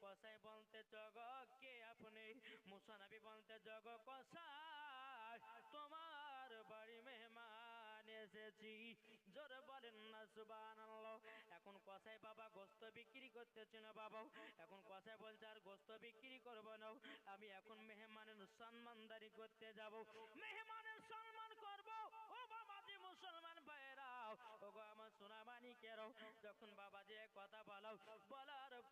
কসাই বলতে জগ কে আপনি? মুসা নবী বলতে জগ কসাই তোমার বাড়ি মেহমান এসেছি। জোরে বলেন না সুবহানাল্লাহ। এখন কসাই বাবা গোস্ত বিক্রি করতেছে না বাবা, এখন কসাই বলছে আর গোস্ত বিক্রি করবো না, আমি এখন মেহমানের সম্মানদারি করতে যাব, মেহমানের সম্মান করব। ও বাবাজি মুসলমান ভাইরাও, ও গো আমার সোনা মানিকেরাও, যখন বাবাজি কথা বলার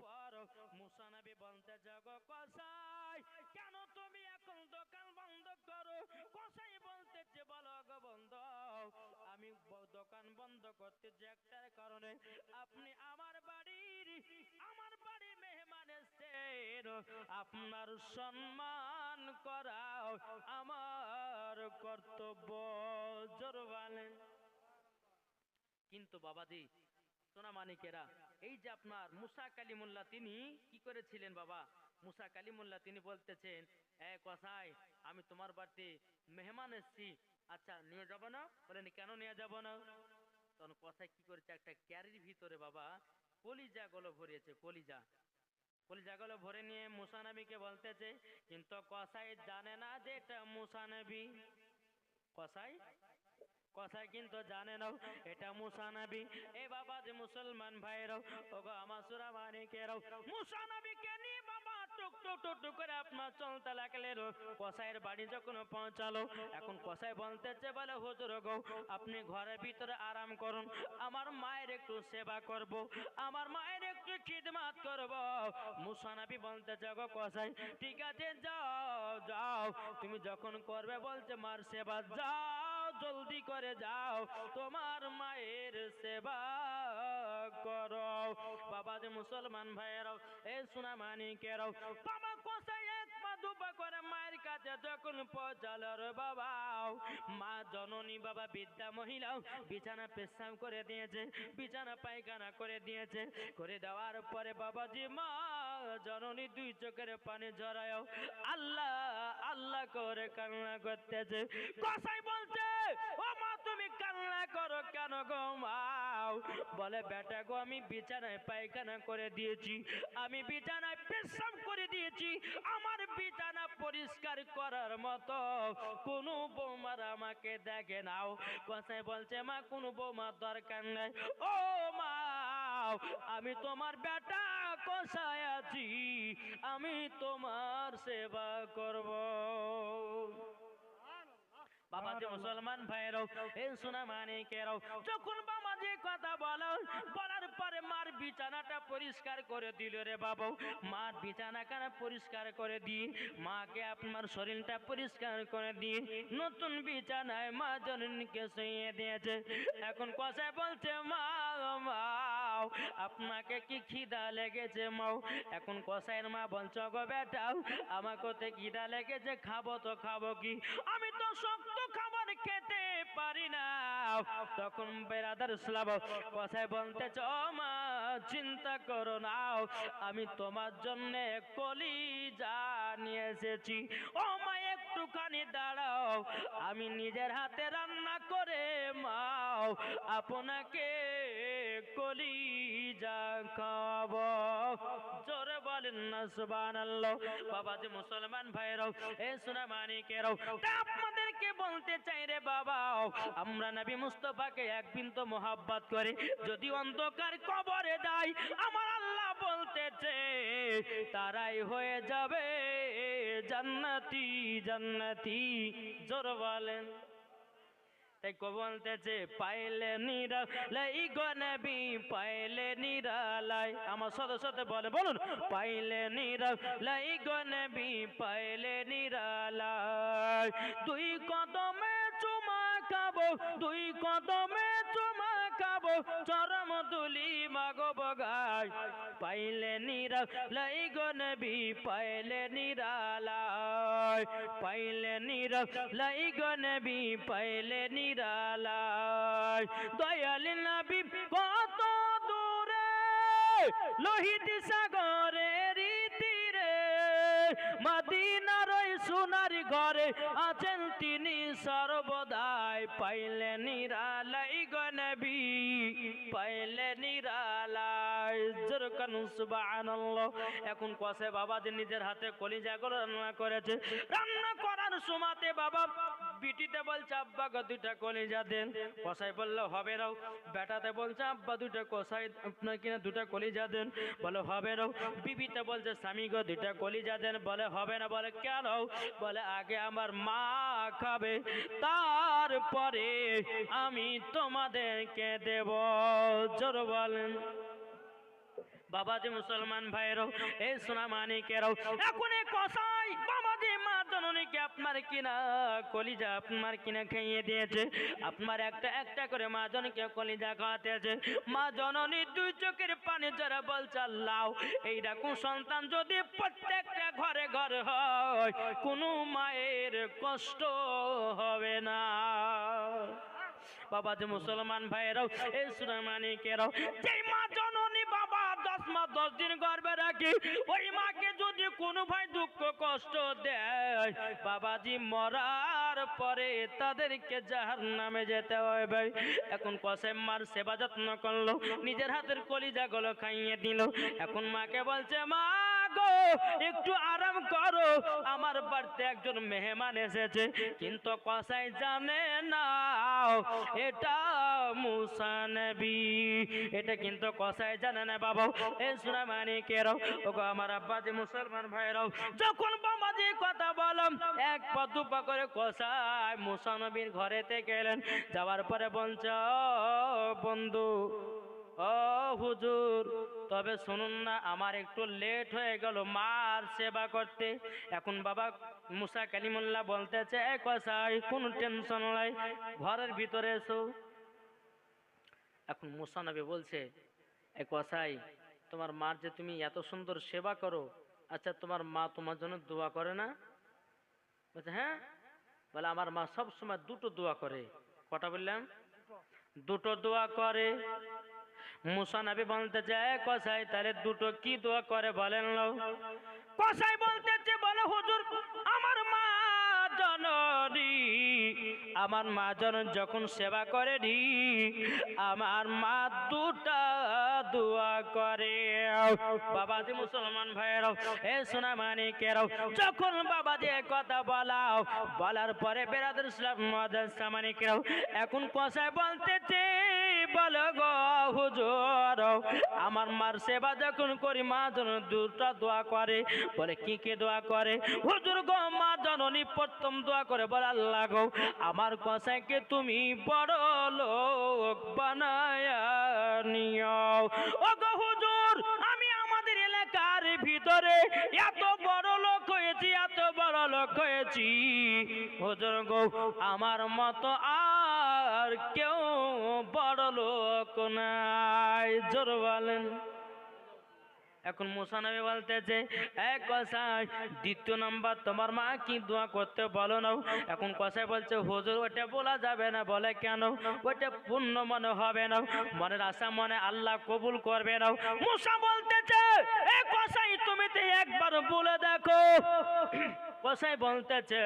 পর মুসা নবী বলতে যাগো কসাই কেন তুমি এখন দোকান বন্ধ করো? কসাই বলতেছে বলো গো বন্ধ, আমি দোকান বন্ধ করতে যে একটার কারণে, আপনি আমার বাড়ি মেহমান এসেছেন, আপনার সম্মান করা আমার কর্তব্য। জোর বলেন। কিন্তু বাবাজি সোনা মানিকেরা, এই যে আপনার মুসা কালিমুল্লাহ তিনি কি করেছিলেন বাবা? মুসা কালিমুল্লাহ তিনি বলতেছেন, এ কসাই আমি তোমার বাড়িতে মেহমান এসেছি, আচ্ছা নিয়ে যাব না? বলেন কেন নিয়ে যাব না? তখন কসাই কি করেছে, একটা ক্যারির ভিতরে বাবা কলিজা গুলো ভরিয়েছে, কলিজা গুলো ভরে নিয়ে মুসা নবীকে বলতেছে, কিন্তু কসাই জানে না যে এটা মুসা নবী। কসাই কিন্তু জানে না এটা মুসা নবী। এ বাবা যে মুসলমান ভাইরাও, ওগো আমার সুরা মানিকেরাও, মুসা নবীকে নিয়ে বাবা টুক টুক টুক টুক করে আপনার চলতে লাগলেন। কসাইয়ের বাড়ি যখন পৌঁছালো, এখন কসাই বলতেছে বলে হুজুর গো আপনি ঘরের ভিতরে আরাম করুন, আমার মায়ের একটু সেবা করব, আমার মায়ের একটু খিদমত করব। মুসা নবী বলতেছে গো কসাই ঠিক আছে যাও, তুমি যখন করবে বলছে মার সেবা, যাও জলদি করে যাও তোমার মায়ের সেবা করো। বাবা যে মুসলমান ভাইয়েরাও, এ সোনা মানিকেরাও, বাবা কসাই এক পা দুপা করে মায়ের কাছে যখন পৌঁছালো রে বাবা, মা জননী বাবা বৃদ্ধা মহিলাও বিছানা পেশাব করে দিয়েছে, বিছানা পায়খানা করে দিয়েছে, করে দেওয়ার পরে বাবাজি মা জননী দুই চোখের পানি ঝরায় আল্লাহ আল্লাহ করে কান্না করতেছে। কসাই বলছে ও মা তুমি কান্না করো কেন গো মাও? বলে বেটা গো আমি বিছানায় পায়খানা করে দিয়েছি, আমি বিছানায় পেশাব করে দিয়েছি, আমার বিছানা পরিষ্কার করার মতো কোনো বৌমার আমাকে দেখে নাও। কসাই বলছে মা কোনো বৌমার দরকার নাই, ও মা আমি তোমার বেটা কসাই আছি, আমি তোমার সেবা করব। বাবা যে মুসলমান ভাইরাও, এ সোনা মানিকেরাও, যখন বাবা যে কথা বলার পরে মার বিছানাটা পরিষ্কার করে দিল রে বাবা, মার বিছানাখানা পরিষ্কার করে দিয়ে মাকে আপনার শরীরটা পরিষ্কার করে দিয়ে নতুন বিছানায় মা জননীকে শুইয়ে দিয়েছে। এখন কসাই বলছে মা আপনাকে কি খিদা লেগেছে মাও? এখন কসাইয়ের মা বলছে গো বেটা আমাকে তো খিদা লেগেছে, খাবো তো খাবো কি, আমি তো শক্ত খাবার খেতে পারি না। তখন বেরাদার ইসলাম কসাই বলতেছ মা চিন্তা করো না, আমি তোমার জন্য কলিজা নিয়ে এসেছি, ও মা একটুখানি দাঁড়াও, আমি নিজের হাতে রান্না করে মাও আপনাকে কলিজা খাওয়াবো। জোরে বলেন না সুবহানাল্লাহ। বাবা যে মুসলমান ভাইরাও, এ সোনা মানিকেরাও, আপনাদেরকে বলতে চাই রে বাবা, আমরা নবী মুস্তাফাকে এক বিন্দু মোহাব্বত করে যদি অন্ধকার কবরে যায়, আমার আল্লাহ বলতেছে তারাই হয়ে যাবে জান্নাতি জান্নাতি। জোর বলেন। তাই কো বলতেছে পাইলে নিরালাই গো নবী পাইলে নিরালাই, আমার সাথে সাথে বলুন পাইলে নিরালাই গো নবী পাইলে নিরালাই, দুই কদমে চুমা খাবো, দুই কদমে চুমা খাবো, চরম দুলি মাগো বগাই, পাইলে নিরালাই গো নবী পাইলে নিরালাই, পাইলে নিরালাই গো নবী পাইলে নিরালাই। দয়াল নবী কত দূরে লোহিত সাগরের তীরে, মদিনার ওই সোনার ঘরে আছেন তিনি সর্বদাই, পাইলে নিরালাই গো নবী পাইলে নিরালাই। যেরকম সুবহানাল্লাহ। এখন কষে বাবা যে নিজের হাতে কলিজাগুলো রান্না করেছে, রান্না করার সময়তে বাবা বিটিতে বলছে আব্বা গো দুইটা কলিজা দেন। কষাই বললো হবে না। বেটাতে বলছে আব্বা দুইটা কষাই আপনার কিনা দুটা কলিজা দেন, বলে হবে না। বিবিতে বলছে স্বামী গো দুইটা কলিজা দেন, বলে হবে না। বলে কেন? বলে আগে আমার মা খাবে, তারপরে আমি তোমাদেরকে দেব। জোর বলেন। বাবাজি মুসলমান ভাইরাও, এই সোনা মানিকেরাও, এখন এই কসাই বাবাজি মা জননীকে আপনার কিনা কলিজা আপনার কিনা খাইয়ে দিয়েছে। আপনার একটা একটা করে মা জননীকে কলিজা খাওয়াতেছে। মা জননী দুই চোখের পানি যারা বলছে আল্লাহ, এইরকম সন্তান যদি প্রত্যেকটা ঘরে ঘরে হয়, কোনো মায়ের কষ্ট হবে না। বাবা যে মুসলমান ভাইরাও, এই সোনা মানিকেরাও, যেই মা জননী বাবা 10 মাস 10 দিন গর্ভে রাখি, ওই মাকে যদি কোনো ভাই দুঃখ কষ্ট দেয়, বাবাজি মরার পরে তাদেরকে জাহান্নামে যেতে হবে। এখন কসেম মার সেবা যত্ন করলো, নিজের হাতের কলিজাগুলো খাইয়ে দিল। এখন মাকে বলছে মা গো একটু আরাম করো, আমার বাড়িতে একজন মেহমান এসেছে। কিন্তু কসাই জানে না এটা মুসা নবী, এটা কিন্তু কসাই জানে না। বাবা এই সোনা মানিকেরাও, ওগো আমার আব্বাজি মুসলমান ভাইরাও, যখন বাবাজি কথা বললাম এক পা দু পা করে কসাই মুসা নবীর ঘরেতে গেলেন। যাওয়ার পরে বলছে বন্ধু, ও হুজুর, তবে শুনুন না, আমার একটু লেট হয়ে গেল মার সেবা করতে। এখন বাবা মুসা কালিমুল্লাহ বলতেছে এ কসাই কোন টেনশন নাই, ঘরের ভিতরে এসো। এখন মুসা নবী বলছে এ কসাই, তোমার মার যে তুমি এত সুন্দর সেবা করো, আচ্ছা তোমার মা তোমার জন্য দোয়া করে না? বলছে হ্যাঁ। বলে আমার মা সব সময় দুটো দোয়া করে। কটা বললাম? দুটো দোয়া করে। মুসা নবী বলতেছে কসাই তাহলে দুটো কি দোয়া করে বলেন? কসাই বলতেছে বলে হুজুর আমার মা জননী, আমার মা জননী যখন সেবা করে নি, আমার মা দুটা দোয়া করে। বাবাজি মুসলমান ভাইরাও, এ সোনা মানিকেরাও, যখন বাবাজি কথা বলাও, বলার পরে বেরাদর ইসলাম মুআজ্জাজ সামানিকেরাও, এখন কসাই বলতেছে বলো গো হুজুর, আমার মার সেবা যখন করি মা জননী দুটা দোয়া করে। বলে কি কি দোয়া করে? হুজুর গো মা জননী প্রথম দোয়া করে বলে আল্লাহ গো আমার কসাইকে তুমি বড় লোক বানায়া নিও। ও গো হুজুর, আমি আমাদের এলাকার ভিতরে এত বড় লোক হয়েছি, এত বড় লোক হয়েছি, হুজুর গো আমার মতো আর কেউ বড় লোক নাই। জোর বলেন। এখন মুসা নবী বলতেছে এক কসাই দ্বিতীয় নাম্বার তোমার মা কি দোয়া করতে বলো না। এখন কসাই বলছে হুজুর ওটা বলা যাবে না। বলে কেন? ওটা পূর্ণ মনে হবে না, মনের আশা মনে আল্লাহ কবুল করবে না। মুসা বলতেছে এ কসাই তুমি তো একবার বলে দেখো। কসাই বলতেছে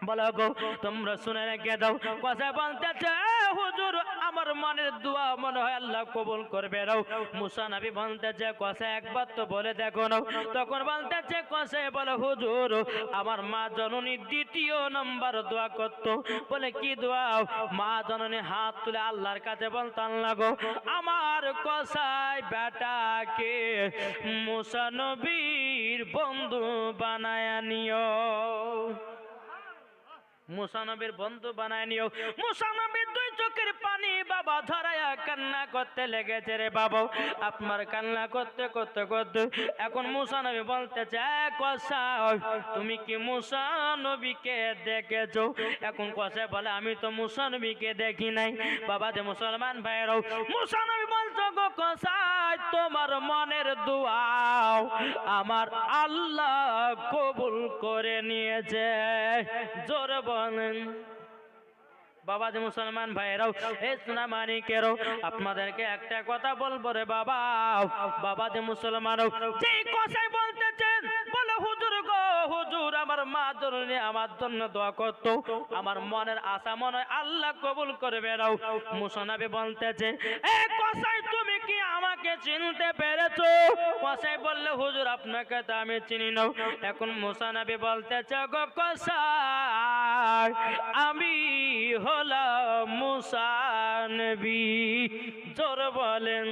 বলো গো তোমরা শুনে রেখে দাও। কসাই বলতেছে হুজুর আমার মনের দোয়া মনে হয় আল্লাহ কবুল করবে না। মুসা নবী বলতেছে কসাই একবার তো বলে দেখো না। তখন বলতেছে কসাই বলে হুজুর আমার মা জননী দ্বিতীয় নাম্বার দোয়া করত। বলে কি দোয়া? মা জননী হাত তুলে আল্লাহর কাছে বলতো আল্লাহ গো আমার কসাই বেটাকে মুসা নবীর বন্ধু বানায়া নিও, মুসা নবীর বন্ধু বানায় নিও। মুসা নবীর দুই চোখের পানি বাবা ধরায়া কান্না করতে লেগেছে রে বাবা। আপনার কান্না করতে করতে করতে এখন মুসা নবী বলতেছে কসাই তুমি কি মুসা নবীকে দেখেছো? এখন কসাই বলে আমি তো মুসা নবীকে দেখি নাই। বাবা যে মুসলমান ভাইরাও, মুসা নবী বলছো গো কসাই তোমার মনের দোয়া আমার আল্লাহ কবুল করে নিয়েছে। জোরে বলেন। বাবা যে মুসলমান ভাইরাও, এই সোনা মানিকেরাও, আপনাদেরকে একটা কথা বলবো রে বাবা। বাবা যে মুসলমানও, যে কসাই বলতেছেন বলে হুজুর গো হুজুর আমার মা জননী আমার জন্য দোয়া করত, আমার মনের আশা মনে আল্লাহ কবুল করবে নাও। মুসা নবী বলতেছে এ কসাই তুমি কি আমাকে আমাকে চিনতে পেরেছো? কসাই বললে হুজুর আপনাকে তো আমি চিনি না। এখন মুসা নবী বলতেছে গো কসাই আমি হলাম মুসা নবী। জোর বলেন।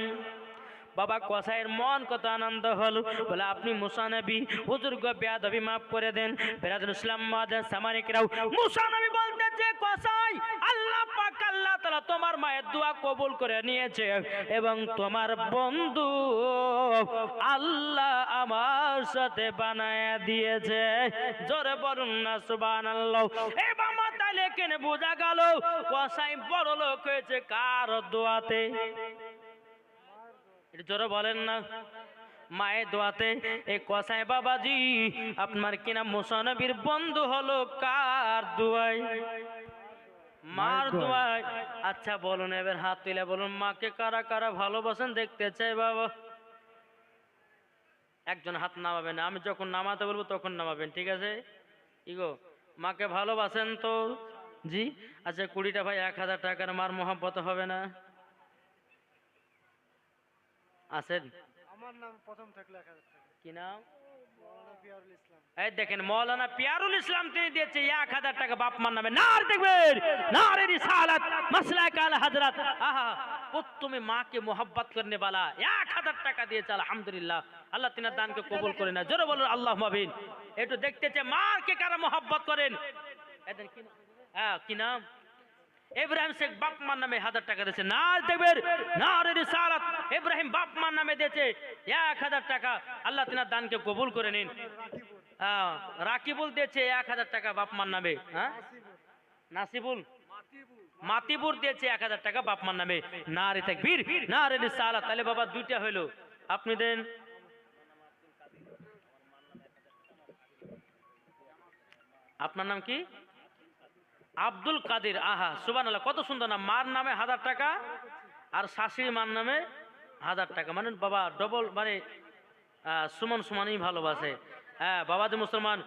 বাবা কসাইয়ের মন কত আনন্দ হলো, বলে আপনি মুসা নবী, হুজুর গো বেয়াদবি মাফ করে দেন। বেরাদুল ইসলাম মাদার সামানিকরাও মুসা নবী বলতেছে কসাই আল্লাহ পাক আল্লাহ তাআলা তোমার মায়ের দোয়া কবুল করে নিয়েছে এবং তোমার বন্ধু আল্লাহ আমার সাথে বানায়া দিয়েছে। জোরে বলুন না সুবহানাল্লাহ। এই বাবা তাহলে কেন বোঝা গেল কসাই বড় লোক হয়েছে কার দোয়াতে? জোরে বলেন না, মায়ের দোয়াতে। এই কসাই বাবাজি আপনার কিনা মুসা নবীর বন্ধু হলো কার দোয়ায়? মার দোয়ায়। আচ্ছা বলুন এবার হাত তুলে বলুন মাকে কারা কারা ভালোবাসেন দেখতে চাই বাবা? একজন হাত নামাবেন, আমি যখন নামাতে বলবো তখন নামাবেন, ঠিক আছে? ইগো মাকে ভালোবাসেন তো? জি। আচ্ছা 20টা ভাই 1000 টাকার মার মোহাব্বত হবে না? আছেন? আমার নাম প্রথম থেকে লেখা আছে। কি নাম? মৌলানা পিয়ারুল ইসলাম। এই দেখেন মৌলানা পিয়ারুল ইসলাম তিনি দিয়েছে 1000 টাকা বাপ মার নামে। নার দেখবেন নারে রিসালাত মাসলাক আল হযরত। আহা তুমি মাকে মোহাব্বত করনে वाला 1000 টাকা দিয়েছে, আলহামদুলিল্লাহ। আল্লাহ তিনার দানকে কবুল করে না। জোরে বলুন আল্লাহুম্মা আমিন। একটু দেখতেছে মারকে কারা মোহাব্বত করেন। এদের কি হ্যাঁ কি নাম? ইব্রাহিম শেখ বাপ মার নামে 1000 টাকা দিয়েছে। নার দেখবেন নারে রিসালাত ইব্রাহিম বাপ মার নামে দিয়েছে 1000 টাকা। আল্লাহ তিনার দানকে কবুল করে নিন। হ্যাঁ রাকিবুল দিয়েছে 1000 টাকা বাপ মার নামে। হ্যাঁ নাসিবুল মাতিবুর দিয়েছে 1000 টাকা বাপ মার নামে। নারে তাকবীর নারে রিসালাত। তাহলে বাবা দুইটা হলো। আপনি দেন। আপনার নাম কি? আব্দুল কাদের। আহা সুবহানাল্লাহ, কত সুন্দর নাম। মার নামে 1000 টাকা আর শাশুড়ি মার নামে 1000 টাকা, মানে বাবা ডবল, মানে সমান সমানই ভালোবাসে। হ্যাঁ বাবা যে মুসলমান,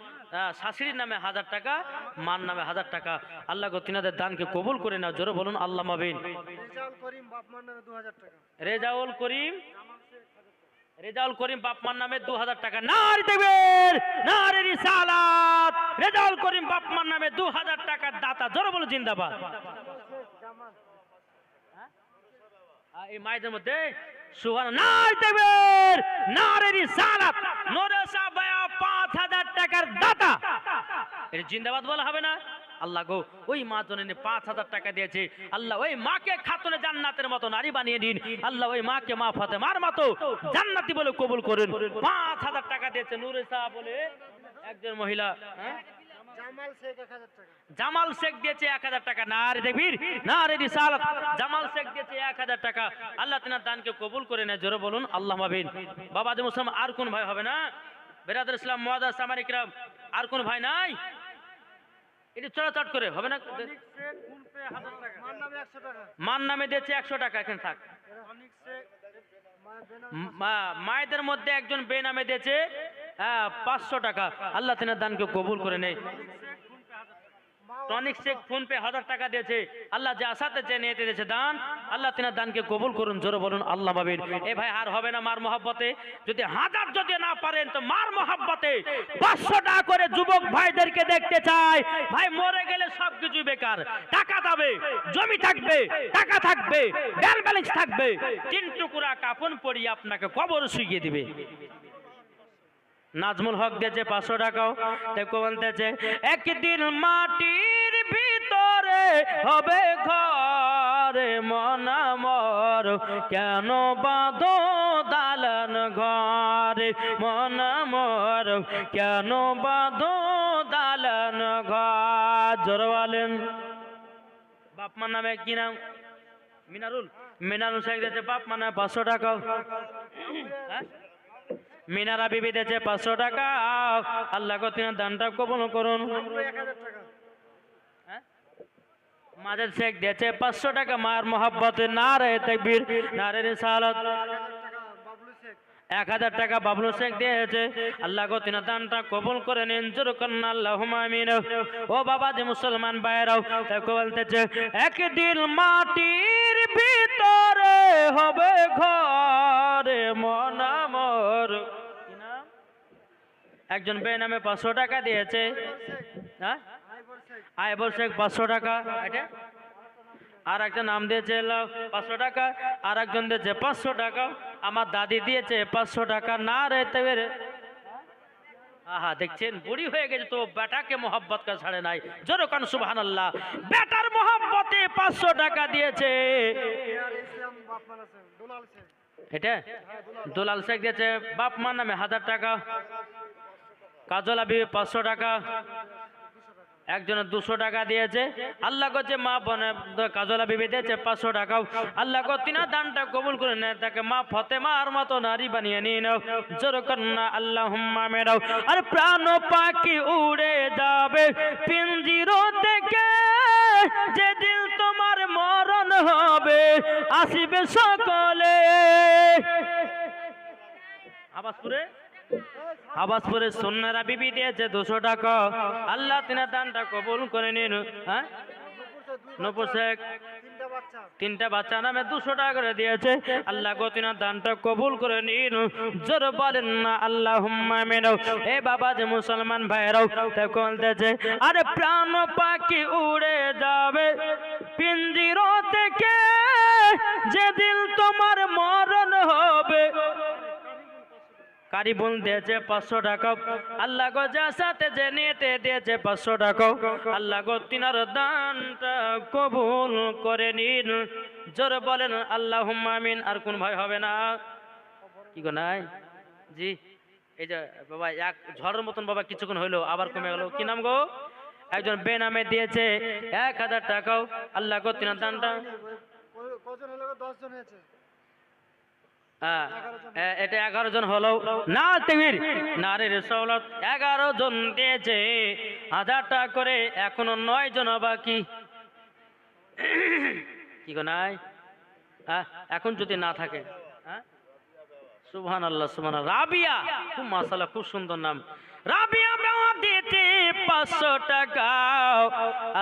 শাশুড়ির নামে 1000 টাকা, মার নামে 1000 টাকা। আল্লাহ গো তিনাদের দানকে কবুল করে নাও। জোরে বলুন আল্লাহুম্মা আমিন। রেজাউল করিম বাপ মার নামে 2000 টাকা। রেজাউল করিম, রেজাউল করিম বাপ মার নামে 2000 টাকা। নারে তাকবীর নারে রিসালাত। রেজাউল করিম বাপ মার নামে 2000 টাকার দাতা। জোরে বলুন জিন্দাবাদ। এই মায়েদের মধ্যে সুবহানাল্লাহ নারে তাকবীর নারে রিসালাত নূরে শাহ ভাইয়া 5000 টাকার দাতা। এটা জিন্দাবাদ বলা হবে না? আল্লাহ গো ওই মা জননী 5000 টাকা দিয়েছে। আল্লাহ ওই মাকে খাতুনে জান্নাতের মতো নারী বানিয়ে দিন। আল্লাহ ওই মাকে মা ফাতেমার মতো জান্নাতি বলে কবুল করুন। 5000 টাকা দিয়েছে নূরে শাহ বলে একজন মহিলা। হ্যাঁ জামাল শেখ 1000 টাকা। জামাল শেখ দিয়েছে 1000 টাকা। নারে তাকবীর নারে রিসালাত। জামাল শেখ দিয়েছে 1000 টাকা। আল্লাহ তিনার দানকে কবুল করে নেয়। জোরে বলুন আল্লাহুম্মা আমিন। বাবা যে মুসলমান আর কোন ভাই হবে না? বেরাদুল ইসলাম মুআদ্দাস সামারি کرام আর কোন ভাই নাই? এটি চড়াচট করে হবে না? অনিক শেখ ফোন পে 1000 টাকা। মার নামে 100 টাকা। মার নামে দিয়েছে 100 টাকা। এখানে থাক। অনিক শেখ মায়েদের মধ্যে একজন বেনামে দিয়েছে 500 টাকা। আল্লাহ তিনার দানকে কবুল করে নেয়। টনিক শেখ ফোন পে 1000 টাকা দিয়েছে। আল্লাহ যে আশাতে যে নিয়ে দিয়েছে দান, আল্লাহ তিনার দানকে কবুল করুন। জোরে বলুন আল্লাহুম্মা আমিন। এ ভাই আর হবে না মার মহব্বতে? যদি 1000 যদি না পারেন তো মার মহব্বতে 500 টাকা করে যুবক ভাইদেরকে দেখতে চাই। ভাই মরে গেলে সবকিছু বেকার। টাকা যাবে, জমি থাকবে, টাকা থাকবে, ব্যাংক ব্যালেন্স থাকবে, 3 টুকরা কাফন পরিয়ে আপনাকে কবর শুইয়ে দিবে। নাজমুল হক দিয়েছে 500 টাকাও। দেখো বলতেছে একদিন মাটির ভিতরে হবে ঘর মন আমার, কেন বাঁধো দালান ঘর মন আমার, কেন বাঁধো দালান ঘর। জোরে বলেন। বাপ মার নামে কি নাম? মিনারুল। মিনারুল শেখ দিয়েছে বাপ মার নামে 500 টাকা। হ্যাঁ মিনারা বিবি দিয়েছে 500 টাকা। আল্লাহ গো তিনার দানটা কবুল করুন। 1000 টাকা। মাজাদ শেখ দিয়েছে 500 টাকা মার মহব্বতে। নারে তাকবীর নারে রিসালাত। 1000 টাকা বাবলু শেখ দিয়েছে। আল্লাহ গো তিনার দানটা কবুল করে নিন। জোরে করুন আল্লাহুম্মা আমিন। ও বাবা যে মুসলমান ভাইরাও দেখো বলতেছে একদিন মাটির ভিতরে হবে ঘর মন আমর। কি নাম? একজন বেনামে 500 টাকা দিয়েছে। হ্যাঁ, আইবর শেখ 500 টাকা। এটা আর একটা নাম দিয়েছে 500 টাকা, আর একজন দিয়েছে 500 টাকা। আমার দাদি দিয়েছে 500 টাকা। না রে তবে আহা, দেখছেন বুড়ি হয়ে গেছে তো বেটাকে মোহাব্বত কা ছাড়ে নাই। জোরে কান সুবহানাল্লাহ। বেটার মোহাব্বতে 500 টাকা দিয়েছে। এটা দুলাল শেখ দিয়েছে বাপ মার নামে 1000 টাকা। কাজলা বিবি 500 টাকা। একজনের 200 টাকা দিয়েছে। আল্লাহ করছে মা বনে কাজলা বিবি দিয়েছে 500 টাকা। আল্লাহ কো তিনা দানটা কবুল করে নেয়, তাকে মা ফতেমার মতো নারী বানিয়ে নিয়ে নাও। জোরে কন্না আল্লাহুম্মা মেরাও। আর প্রাণ পাখি উড়ে যাবে পিঞ্জিরো থেকে, যেদিন তোমার মরণ হবে আসিবে সকলে। আবাসপুরে সোনারা বিবি দিয়েছে 200 টাকা। আল্লাহ তিনা দানটা কবুল করে নিন। হ্যাঁ, নূপুর শেখ 3টা বাচ্চা নামে 200 টাকা করে দিয়েছে। আল্লাহ গো তিনা দানটা কবুল করে নিন। জোরে বলেন না আল্লাহুম্মা আমিন। এ বাবা যে মুসলমান ভাইরাও তা বলতেছে আরে প্রাণ পাখি উড়ে যাবে পিঞ্জিরো থেকে, যেদিন তোমার মরণ হবে। কারিবুল দিয়েছে 500 টাকা। আল্লাহ গো যার সাথে যে নিতে দিয়েছে 500 টাকা। আল্লাহ গো তিনার দানটা কবুল করে নিন। জোরে বলেন আল্লাহুম্মা আমিন। আর কোন ভাই হবে না? কি গো নাই? জি, এই যে বাবা এক ঝড়ের মতন বাবা কিছুক্ষণ হইলো আবার কমে গেল। কি নাম গো? একজন বেনামে দিয়েছে 1000 টাকা। আল্লাহ গো তিনার দানটা কজন হলো? 10 জন হয়েছে। এটা 11 জন হলো না তেমির নারীর সওলত 11 জন দিয়েছে 1000 টাকা করে। এখনো 9 জন বাকি। কি গো নাই? এখন যদি না থাকে সুবহানাল্লাহ সুবহানাল্লাহ। রাবিয়া, খুব মাশাআল্লাহ, খুব সুন্দর নাম। রাবিয়া বেওয়া দিতে 500 টাকা।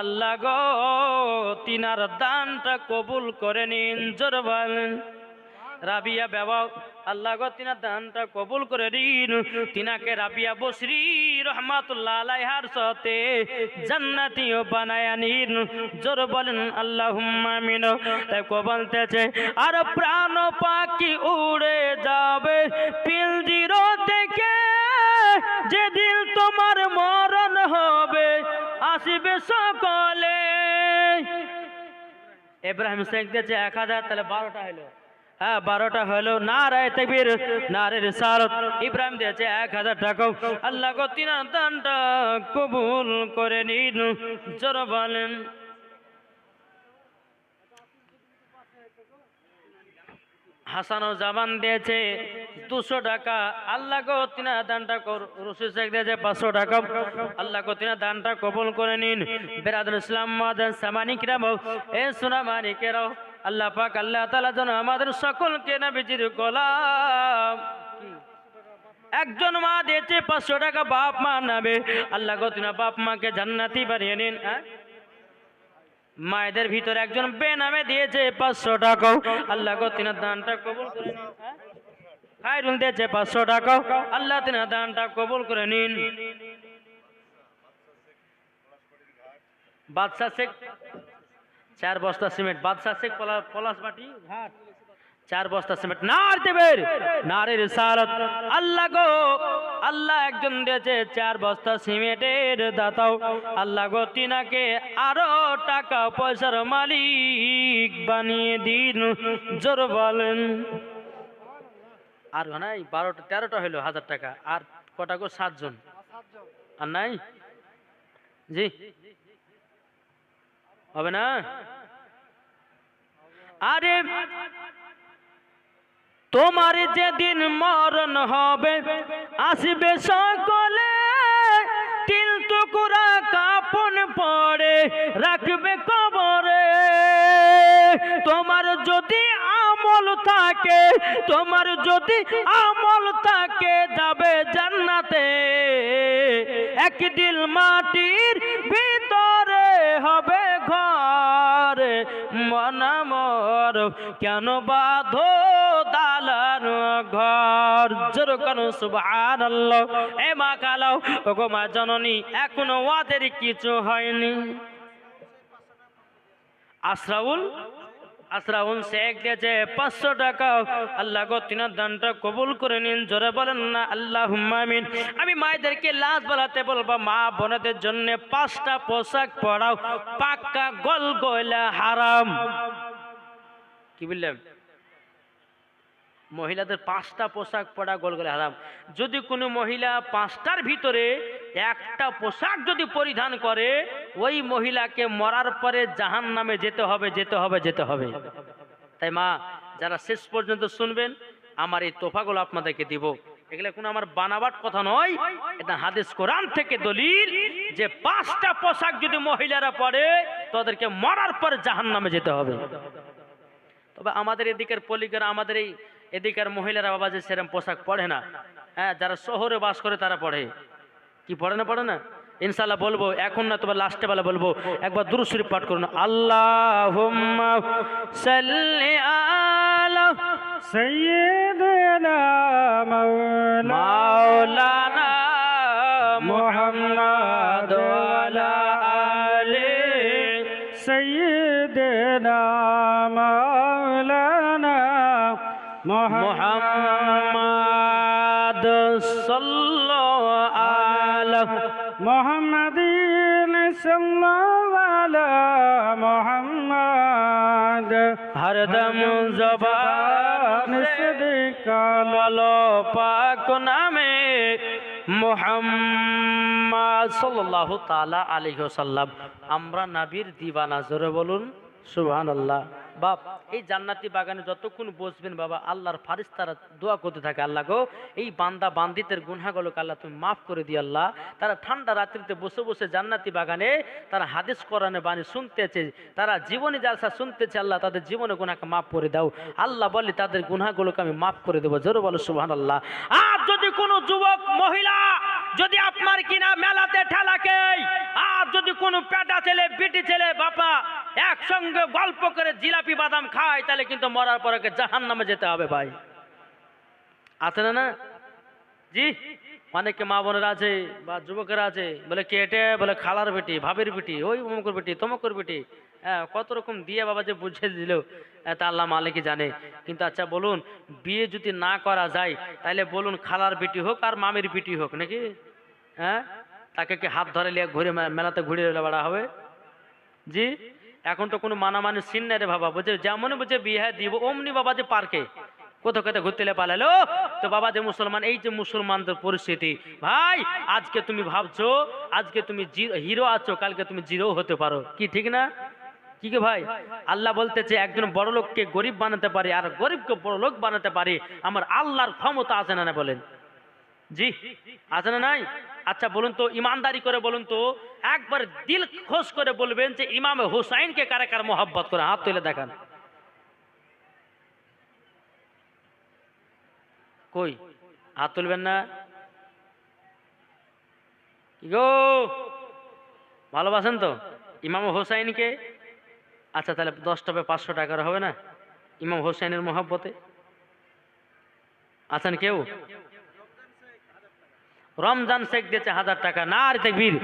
আল্লাহ গো তিনার দানটা কবুল করে নিন। জোরে বলেন রাবিয়া বেওয়া। আল্লাহ গো তিনার দানটা কবুল করে দিন। তিনাকে রাবিয়া বসরি রহমাতুল্লাহ আলাইহার সাথে জান্নাতীও বানায়া নিন। জোরে বলেন আল্লাহুম্মা আমিন। তাই কো বলতেছে আর প্রাণ পাখি উড়ে যাবে পিঞ্জিরো থেকে, যেদিন তোমার মরণ হবে আসিবে সকলে। ইব্রাহিম শেখ দিয়েছে 1000, তাহলে 12টা হলো। হ্যাঁ, 12টা হলো। নারায়ে তাকবীর, নারে রিসালাত। ইব্রাহিম দিয়েছে 1000 টাকা। আল্লাহ গো তিনার দানটা কবুল করে নিন। জোরে বলেন হাসান ও জামান দিয়েছে 200 টাকা। আল্লাহ গো তিনার দানটা রশিদ শেখ দিয়েছে 500 টাকা। আল্লাহ গো তিনার দানটা কবুল করে নিন। বিরাদুল ইসলাম মাদান সামানিকরাম, এ সোনা মানিকেরাও, আল্লাহ পাক আল্লাহ তাআলা যেন আমাদের সকলকে নবীজির গোলাম। একজন মা দিয়েছে 500 টাকা বাপ মা নামে। আল্লাহ গো তিনার বাপ মাকে জান্নাতি বানিয়ে নিন। মায়েদের ভিতরে একজন বেনামে দিয়েছে 500 টাকা। আল্লাহ গো তিনার দানটা কবুল করে নিন। খায়রুল দিয়েছে 500 টাকা। আল্লাহ তিনার দানটা কবুল করে নিন। বাদশা শেখ 4 বস্তা সিমেন্ট। বাদশা শেখ পলাশবাটি ঘাট 4 বস্তা সিমেন্ট। নার দেবের নারে রিসালাত। আল্লাহ গো আল্লাহ একজন দিয়েছে 4 বস্তা সিমেন্টের দাতাও। আল্লাহ গো তিনাকে আরো টাকা পয়সার মালিক বানিয়ে দিন। জোরে বলেন আর নাই 12টা 13টা হলো 1000 টাকা। আর কটা গো? 7 জন। আর নাই? জি হবে না? আরে তোমার যেদিন মরণ হবে আসবে সকলে, তিল টুকুরা কাপন পরে রাখবে কবরে। তোমার যদি আমল থাকে, তোমার যদি আমল থাকে যাবে জান্নাতে। একদিন মাটির ভিতরে হবে ঘর। মন আমর কেন বাঁধো দালান ঘর, জোর করো সুবহানাল্লাহ। এ মা কালাও, ওগো মা জননী, এখনো ওদের কিছু হয়নি। আশরাউল শেখ দিয়েছে 500 টাকা। আল্লাহ গো তিনার দানটা কবুল করে নিন, জোরে বলেন না আল্লাহুম্মা আমিন। আমি মায়েদেরকে লাজ বলাতে বলবো, মা বোনদের জন্য 5টা পোশাক পরাও, পাক্কা গলগলা হারাম। কি বললাম? মহিলাদের 5টা পোশাক পরা গলগলা হারাম। যদি কোনো মহিলা 5টার ভিতরে একটা পোশাক যদি পরিধান করে, ওই মহিলাকে মরার পরে জাহান্নামে যেতে হবে, যেতে হবে, যেতে হবে। তাই মা, যারা শেষ পর্যন্ত শুনবেন, আমার এই তোফাগুলো আপনাদেরকে দিব। এগুলো কোনো আমার বানাবাট কথা নয়, এটা হাদিস কোরআন থেকে দলিল যে 5টা পোশাক যদি মহিলারা পরে, তাদেরকে মরার পরে জাহান্নামে যেতে হবে। তবে আমাদের এদিকের পলিগার, আমাদের এই এদিকের মহিলারা বাবা যে সেরকম পোশাক পরে না। হ্যাঁ, যারা শহরে বাস করে তারা পড়ে। কি পড়ে না? পড়ে না ইনশাআল্লাহ বলবো, এখন না, তবে লাস্টে বেলা বলবো। একবার দুরূদ শরীফ পাঠ করুন। আল্লাহুম্মা সাল্লি আলা সাইয়্যিদিনা মাওলানা মুহাম্মাদ ওয়ালা আলি সাইয়্যিদিনা মাওলানা মুহাম্মাদ সাল্লাল্লাহু আলা মুহাম্মাদিন সাল্লাল্লাহু আলা মুহাম্মাদ হরদম জবান সে কালো পাক নামে মুহাম্মদ সাল্লাল্লাহু তাআলা আলাইহি ওয়াসাল্লাম। আমরা নবীর দিওয়ানা, জোরে বলুন সুবহানাল্লাহ। বাপ, এই জান্নাতি বাগানে যতক্ষণ বসবেন বাবা, আল্লাহর ফারিস্তারা দোয়া করতে থাকে, আল্লাহ গো এই বান্দা বান্দিদের গুনাহগুলোকে আল্লাহ তুমি মাফ করে দিও আল্লাহ। তারা ঠান্ডা রাত্রিতে বসে বসে জান্নাতি বাগানে তারা হাদিস কোরআনে বাণী শুনতেছে, তারা জীবনী জালসা শুনতেছে, আল্লাহ তাদের জীবনে গুনাহকে মাফ করে দাও আল্লাহ। বলি তাদের গুনাহগুলোকে আমি মাফ করে দেবো, জোরে বলো সুবহানাল্লাহ। আর যদি কোনো যুবক মহিলা যদি আপনার কিনা মেলাতে ঠেলাকে, আর যদি কোনো পেটা ছেলে বিটি ছেলে বাপা একসঙ্গে গল্প করে জিলাপি বাদাম খায়, তাহলে কিন্তু মরার পরে জাহান্নামে যেতে হবে ভাই। আছে না? জি, অনেকে মা বোনেরা আছে বা যুবকেরা আছে, বলে কেটে বলে খালার বেটি, ভাবের বেটি, ওই অমুকের বেটি, তমুকের বেটি, হ্যাঁ কত রকম দিয়ে বাবা যে বুঝিয়ে দিল, তা আল্লাহ মালিকই জানে। কিন্তু আচ্ছা বলুন, বিয়ে যদি না করা যায়, তাহলে বলুন খালার বেটি হোক আর মামির বেটি হোক নাকি, হ্যাঁ তাকে কি হাত ধরে নিয়ে ঘুরে মেলাতে ঘুরে বেড়া হবে? জি, এখন তো কোনো মানামানি সিন নাই রে বাবা, বুঝে যেমন বুঝে বিয়ে দিব অমনি বাবা যে পার্কে কোথাও কোথাও ঘুরতে পালালো। তো বাবা যে মুসলমান, এই যে মুসলমানদের পরিস্থিতি ভাই, আজকে তুমি ভাবছো আজকে তুমি হিরো আছো, কালকে তুমি জিরো হতে পারো, কি ঠিক না? কি কে ভাই, আল্লাহ বলতেছে একজন বড় লোককে গরিব বানাতে পারে আর গরিবকে বড় লোক বানাতে পারে, আমার আল্লাহর ক্ষমতা আছে না? না বলেন জি, আছে না নাই? আচ্ছা বলুন তো, ইমানদারি করে বলুন তো, একবার দিল খোশ করে বলবেন যে ইমাম হুসাইনকে কারা কারা মোহাব্বত করে, হাত তুলে দেখান। কই হাত তুলবেন না? কি গো, ভালোবাসেন তো ইমাম হুসাইনকে? আচ্ছা তাহলে 10 টপে 500 টাকার হবে না ইমাম হুসাইনের মোহাব্বতে? আছেন কেউ? রমজান শেখ দিয়েছে 1000 টাকা। নারে তাকবীর,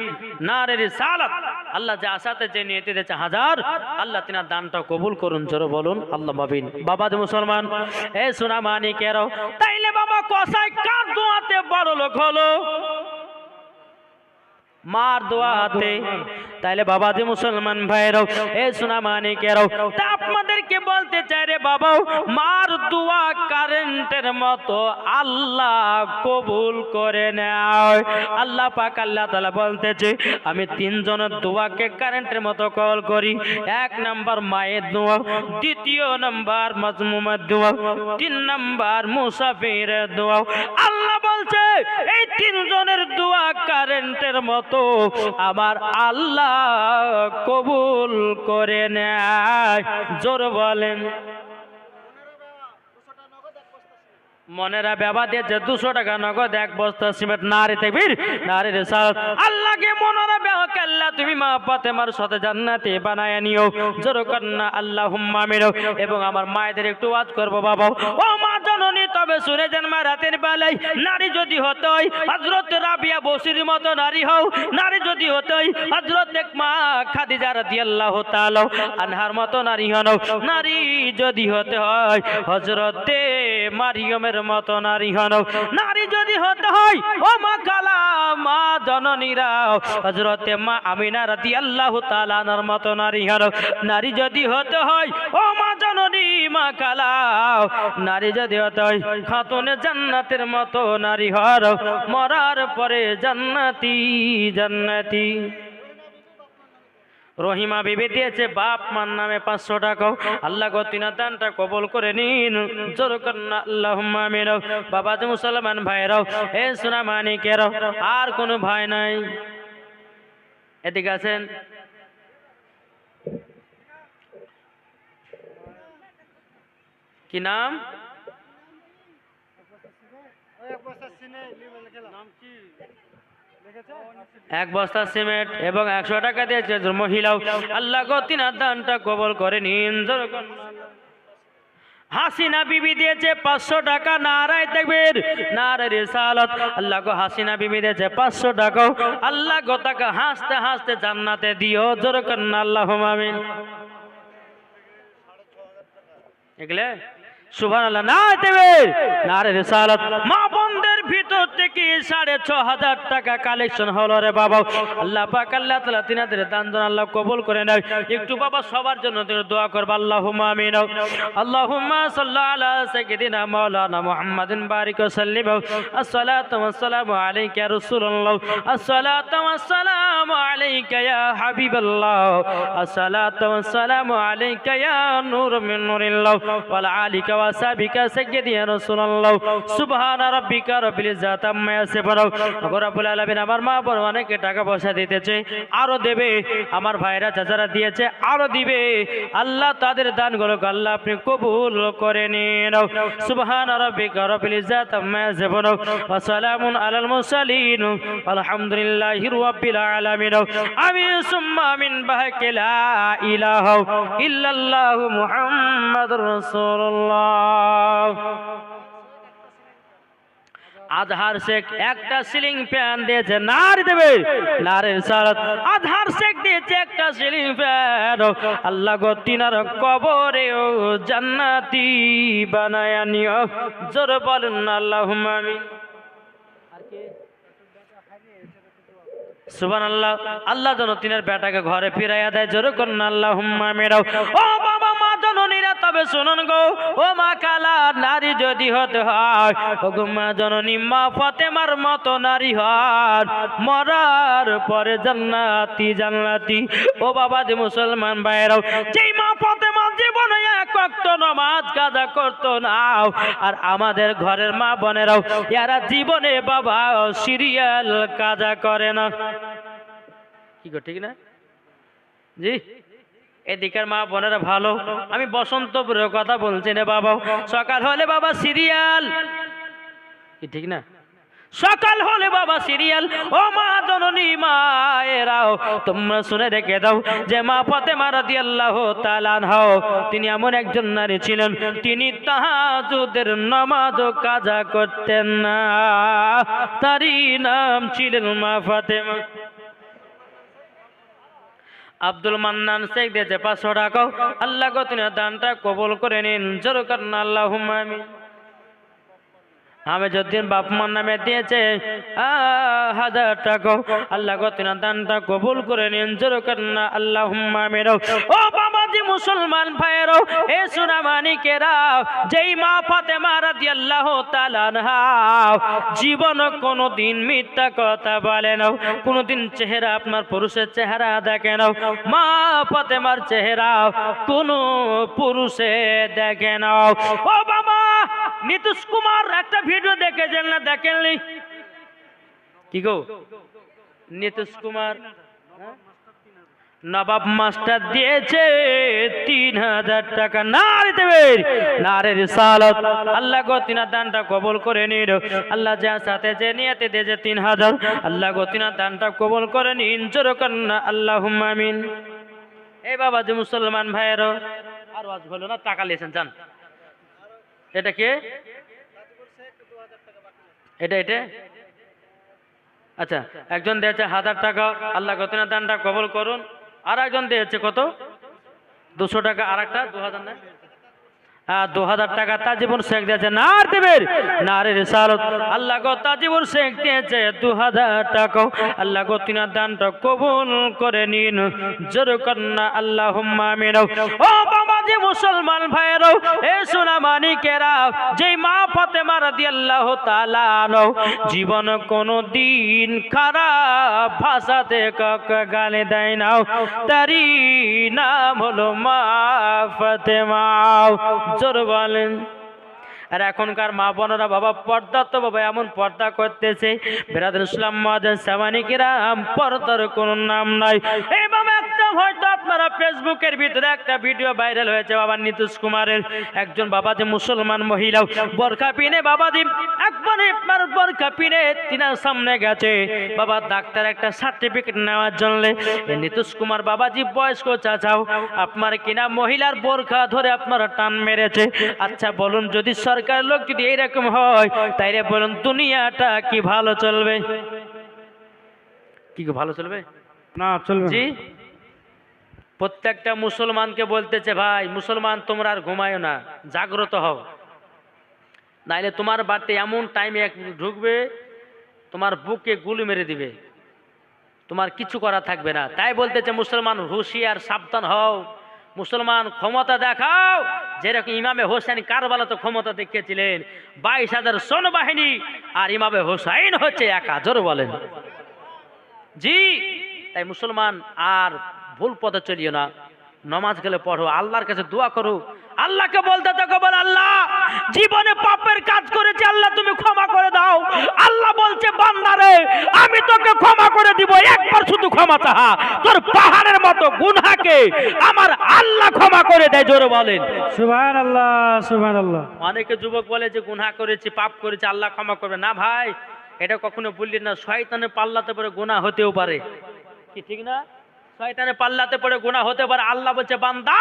নারে রিসালাত। আল্লাহ যে আশাতে যে নিয়তে দিয়েছে 1000, আল্লাহ তিনার দানটা কবুল করুন, জোরে বলুন আল্লাহ মাবিন। বাবা যে মুসলমান, এ সোনা মানিকেরো, তাইলে বাবা কসাই কার দোয়াতে বড় লোক হলো? মার দোয়াতে। তাইলে বাবা যে মুসলমান ভাইরাও, এ সোনা মানিকেরাও, তা আপনাদেরকে বলতে চাই রে বাবা, মার দোয়া কারেন্টের মতো আল্লাহ কবুল করে নেয়। আল্লাহ পাক আল্লাহ তাআলা বলতেছে, আমি 3 জনের দোয়াকে কারেন্টের মতো কবুল করি। 1 নাম্বার মায়ের দোয়া, 2 নাম্বার মাজমুমের দোয়া, 3 নাম্বার মুসাফিরের দোয়া। আল্লাহ বলছে এই 3 জনের দোয়া কারেন্টের মতো আমার আল্লাহ কবুল করে নেয়, জোর বলেন। মনেরা বাবা দিয়েছে 200 টাকা নগদ, 1 বস্তা সিমেন্ট। নারে তাকবীর, নারে রিসালাত। আল্লাহকে মনেরা বেহকে আল্লাহ তুমি মা ফাতেমার সাথে জান্নাতে বানায় নিও, জোর কন্না আল্লাহুম্মা আমিন। এবং আমার মায়েদের একটু ওয়াজ করব বাবা, ও মা জননী, তবে শুনেছেন মা রাতের বেলায় নারী যদি হতে হয় হযরত রাবিয়া বসরির মতো নারী হও, নারী যদি হতে হয় হযরত মা খাদিজা রাদিয়াল্লাহু তাআলা আনহার মতো নারী হও, নারী যদি হতে হয় হযরতে মারিয়মের মতো নারী হও, নারী যদি হতে হয় ও মা কালা মা জননীরা হযরতে মা আমিনা রাদিয়াল্লাহু তাআলা আনহার মতো নারী হও, নারী যদি হতে হয় ও মা জননী মা কালা নারী যদি হতে হয় খাতুনে জান্নাতের মতো নারী হও, মরার পরে জান্নাতি জান্নাতি। রহিমা বিবি দিয়েছে বাপ মার নামে 500 টাকা। আল্লাহ গো তিনার দানটা কবুল করে নিন, জোর করেন আল্লাহুম্মা আমিন। বাবা যে মুসলমান ভাইরাও, এ সোনা মানিকেরাও, আর কোনো ভাই নাই এদিকে আছেন? কি নাম? ওই এক বস্তা সিনে নাম কি লিখেছে? এক বস্তা সিমেন্ট এবং 100 টাকা দিয়েছে মহিলাও। আল্লাহ গো তিনার দানটা কবুল করে নিন, জোর করেন। হাসিনা বিবি দিয়েছে 500 টাকা। নারায়ে তাকবীর, নারায়ে রিসালাত। আল্লাহ গো হাসিনা বিবি দিয়েছে 500 টাকা। আল্লাহ গো তাকে হাসতে হাসতে জান্নাতে দিও, জোর করেন আল্লাহুম্মা আমিন। এগুলা সুবহানাল্লাহ, নারায়ে তাকবীর, নারায়ে রিসালাত। মা বোনদের ভিতর থেকে 6500 টাকা কালেকশন হলো রে বাবা। আল্লাহ পাক আল্লাহ তাআলা তিনাদের দান জন আল্লাহ কবুল করে নাও। একটু বাবা সবার জন্য তুমি দোয়া করবে, আল্লাহুম্মা আমিন। আল্লাহুম্মা সাল্লি আলা সাইয়্যিদিনা মাওলানা মুহাম্মাদিন বারিক ওয়া সাল্লিম। আসসালাতু ওয়াসসালামু আলাইকা ইয়া রাসূলুল্লাহ, আসসালাতু ওয়াসসালামু আলাইকা ইয়া হাবিবাল্লাহ, আসসালাতু ওয়াসসালামু আলাইকা ইয়া নূর মিন নূরিল্লাহ ওয়াল আলিকা ওয়া সাবিকা সাইয়্যিদি ইয়া রাসূলুল্লাহ। সুবহানা রাব্বিকা রাব্বিল ইজ্জাতি আম্মা ইয়াসিফুন। রব্বুল আলামিন আমার মা বোন অনেকে টাকা পয়সা দিতেছে, আরো দেবে। আমার ভাইরা চাচারা দিয়েছে, আরো দিবে। আল্লাহ তাদের দানগুলোকে আল্লাহ আপনি কবুল করে নিন। সুবহানা রাব্বিকা রাব্বিল ইজ্জাতি আম্মা ইয়াসিফুন ওয়া সালামুন আলাল মুরসালিন আলহামদুলিল্লাহি রাব্বিল আলামিন। আমিন সুম্মা আমিন বাহাকে লা ইলাহা ইল্লাল্লাহু মুহাম্মাদুর রাসূলুল্লাহ। আজহার শেখ একটা সিলিং ফ্যান দিয়েছে, নারী দেবে নারীর সালাত। আজহার শেখ দিয়েছে একটা সিলিং ফ্যান। আল্লাহ গো তিনার কবরে ও জান্নাতি বানায়া নিও, জোর বলেন আল্লাহুম্মা আমিন। সুবহানাল্লাহ। আল্লাহ যেন তিনার বেটাকে ঘরে ফিরাইয়া দেয়, জোর করেন আল্লাহুম্মা আমিন। ও বাবা মা জননীরা তবে শুনুন গো, ও মা কালা নারী যদি হতে হয় ও গো মা জননী মা ফাতেমার মতো নারী হন, মরার পরে জান্নাতি জান্নাতি। ও বাবা যে মুসলমান ভাইরাও, যেই মা ফাতেমা জীবনে এক ওয়াক্ত নামাজ কাজা করতো না, আর আমাদের ঘরের মা বোনেরাও এরা জীবনে বাবা সিরিয়াল কাজা করে না। কি গো ঠিক না জি? এদিকের মা বোনেরা ভালো। আমি বসন্তপুরের কথা বলছি না বাবা। সকাল হলে বাবা সিরিয়াল, কি ঠিক না? সকাল হলে বাবা সিরিয়াল। ও মা জননী মায়েরাও, তোমরা শুনে রেখে দাও যে মা ফাতেমা রাদিয়াল্লাহু তাআলা আনহা তিনি এমন একজন নারী ছিলেন, তিনি তাহাজ্জুদের নামাজও কাজা করতেন না। তারই নাম ছিলেন মা ফাতেমা। আব্দুল মান্নান শেখ দিয়েছে 500 টাকা। আল্লাহ গো তিনি দানটা কবুল করে নিন, জোর করেন আল্লাহুম্মা আমিন। হামিদুদ্দিন বাপ মার নামে দিয়েছে 1000 টাকা। আল্লাহ গো তিনি দানটা কবুল করে নিন, জোর করেন আল্লাহুম্মা আমিন। ও বাবা জি মুসলমান ভাইয়েরও, এ সোনা মানিকেরা, যেই মা ফাতেমা রাদিয়াল্লাহু তাআলা আনহা জীবন কোনোদিন মিথ্যা কথা বলে না, কোনোদিন চেহারা আপনার পুরুষের চেহারা দেখে না। মা ফাতেমার চেহারা কোনো পুরুষে দেখে না। ও বাবা নীতিশ কুমার একটা ভিডিও দেখেছেন না? দেখেননি? কি গো নীতিশ কুমার নবাব মাস্টার দিয়েছে 3000 টাকা। নারী দেবে নারীর সালাত। আল্লাহ গো তিনার দানটা কবুল করে নিন। আল্লাহ যা সাথে যে নিয়তে দিয়েছে 3000, আল্লাহ গো তিনার দানটা কবুল করে নিন, জোর করেন আল্লাহুম্মা আমিন। এই বাবা যে মুসলমান ভাইয়েরও, আর ওয়াজ হলো না, টাকা লিয়েছেন জান। এটা কে? এটা এটা আচ্ছা, একজন দিয়েছে 1000 টাকা, আল্লাহ গতিনা দানটা কবল করুন। আর একজন দিয়েছে কত, 200 টাকা। আর একটা 2000 না, 2000 টাকা তাজিবুর শেখ দিয়েছে নার দেবের নারে রিসালত। আল্লাহ গো তাজিবুর শেখ দিয়েছে 2000 টাকা, আল্লাহ গো তিনার দানটা কবুল করে নিন, জোর কন্না আল্লাহুম্মা আমিন। ও বাবা যে মুসলমান ভাইয়েরও, এ সোনা মানিকেরা, যেই মা ফাতেমা রাদিয়াল্লাহু তাআলা আনহু জীবন কোনো দিন খারাপ ভাষাতে কাউকে গালি দেয় না, তারই নাম হলো মা ফাতেমা। জোর বলেন। আর এখনকার মা বোনেরা বাবা পর্দা তো বাবা এমন পর্দা করতেছে, বেরাদর ইসলাম মাদার সামানিকেরাম, পর্দার কোনো নাম নাই। এই বাবা একটা হয়তো আপনারা ফেসবুকের ভিতরে একটা ভিডিও ভাইরাল হয়েছে বাবা নীতিশ কুমারের, একজন বাবা যে মুসলমান মহিলা বোরকা পিনে বাবাজি একবার আপনার বোরকা পিনে তিনার সামনে গেছে বাবা ডাক্তার একটা সার্টিফিকেট নেওয়ার জন্য। নীতিশ কুমার বাবাজি বয়স্ক চাচাও আপনার কিনা মহিলার বোরকা ধরে আপনারা টান মেরেছে। আচ্ছা বলুন, যদি সরকার লোক যদি এইরকম হয় তাইলে বলুন দুনিয়াটা কি ভালো চলবে? কি ভালো চলবে? না চলবে জি, প্রত্যেকটা মুসলমানকে বলতেছে ভাই মুসলমান তোমরা আর ঘুমায়ো না, জাগ্রত হও, নাইলে তোমার বাড়িতে এমন টাইমে ঢুকবে তোমার বুকে গুলি মেরে দিবে, তোমার কিছু করা থাকবে না। তাই বলতেছে মুসলমান হুঁশিয়ার, সাবধান হও, মুসলমান ক্ষমতা দেখাও। যেরকম ইমামে হোসেন কারবালাতে ক্ষমতা দেখিয়েছিলেন 22,000 সৈন্যবাহিনী, আর ইমামে হোসাইন হচ্ছে একা। জোর বলেন। জি, তাই মুসলমান আর ভুল পথে চলিও না, নমাজ গেলে পড়ো, আল্লাহর কাছে দোয়া করো, আল্লাহকে বলতে থাকো, বল আল্লাহ জীবনে পাপের কাজ করেছি, আল্লাহ তুমি ক্ষমা করে দাও। আল্লাহ বলছে বান্দারে আমি তোকে ক্ষমা করে দিব, একবার শুধু ক্ষমা চাহা, তোর পাহাড়ের মতো গুনাহকে আমার আল্লাহ ক্ষমা করে দেয়। জোরে বলেন সুবহানাল্লাহ সুবহানাল্লাহ। অনেকে যুবক বলে যে গুনাহ করেছি, পাপ করেছি, আল্লাহ ক্ষমা করবে না। ভাই এটা কখনো বললি না, শয়তানের পাল্লাতে পড়ে গুনাহ হতেও পারে, কি ঠিক না? শয়তানের পাল্লাতে পড়ে গুনাহ হতে পারে। আল্লাহ বলছে বান্দা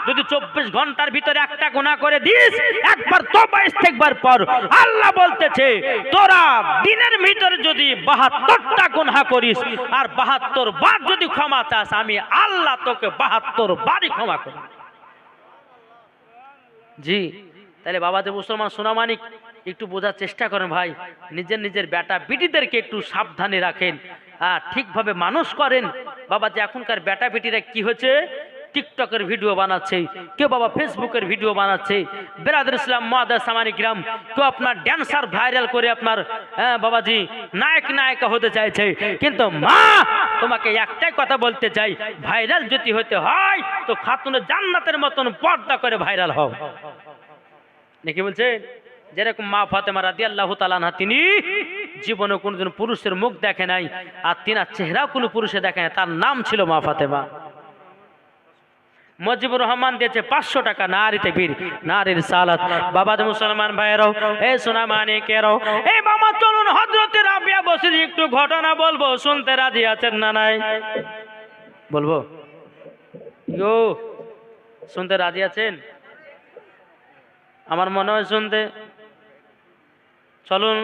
যদি 24 ঘন্টার ভিতরে একটা গুনাহ করে দিস, একবার তওবা ইস্তেগফার পড়, আল্লাহ বলতেছে তোরা দিনের ভিতরে যদি 72টা গুনাহ করিস আর 72 বার যদি ক্ষমা চাস, আমি আল্লাহ তোকে 72 বারই ক্ষমা করব। জি, তাহলে বাবা যে মুসলমান সোনামানিক একটু বোঝার চেষ্টা করেন ভাই, নিজের বেটা বিটিদেরকে একটু সাবধানে রাখেন, ঠিকভাবে মানুষ করেন। বাবা যে এখনকার বেটা বেটিরা কি হচ্ছে, টিকটকের ভিডিও বানাচ্ছে, কেউ বাবা ফেসবুকের ভিডিও বানাচ্ছে, বেরাদর ইসলাম মাদার সামানিকরাম, কেউ আপনার ড্যান্সার ভাইরাল করে আপনার বাবাজি নায়িকা হতে চাইছে। কিন্তু মা তোমাকে একটাই কথা বলতে চাই, ভাইরাল যদি হতে হয় তো খাতুনের জান্নাতের মতন পর্দা করে ভাইরাল হও। নাকি বলছে যেরকম মা ফাতেমা রাদিয়াল্লাহু তাআলা আনহা, তিনি জীবনে কোনোদিন পুরুষের মুখ দেখে নাই, আর তিনার চেহারাও কোনো পুরুষে দেখে নাই, তার নাম ছিল মা ফাতেমা। মুজিবুর রহমান দিয়েছে 500 টাকা, নারী তাকবীর, নারী রিসালাত। বাবা মুসলমান ভাইরাও, এই সোনা মানিকেরাও, এই বাবা চলুন হযরতে রাবিয়া বসরি একটু ঘটনা বলবো, শুনতে রাজি আছেন না নাই? বলবো ইয়ো, শুনতে রাজি আছেন? আমার মনে হয় শুনতে। চলুন।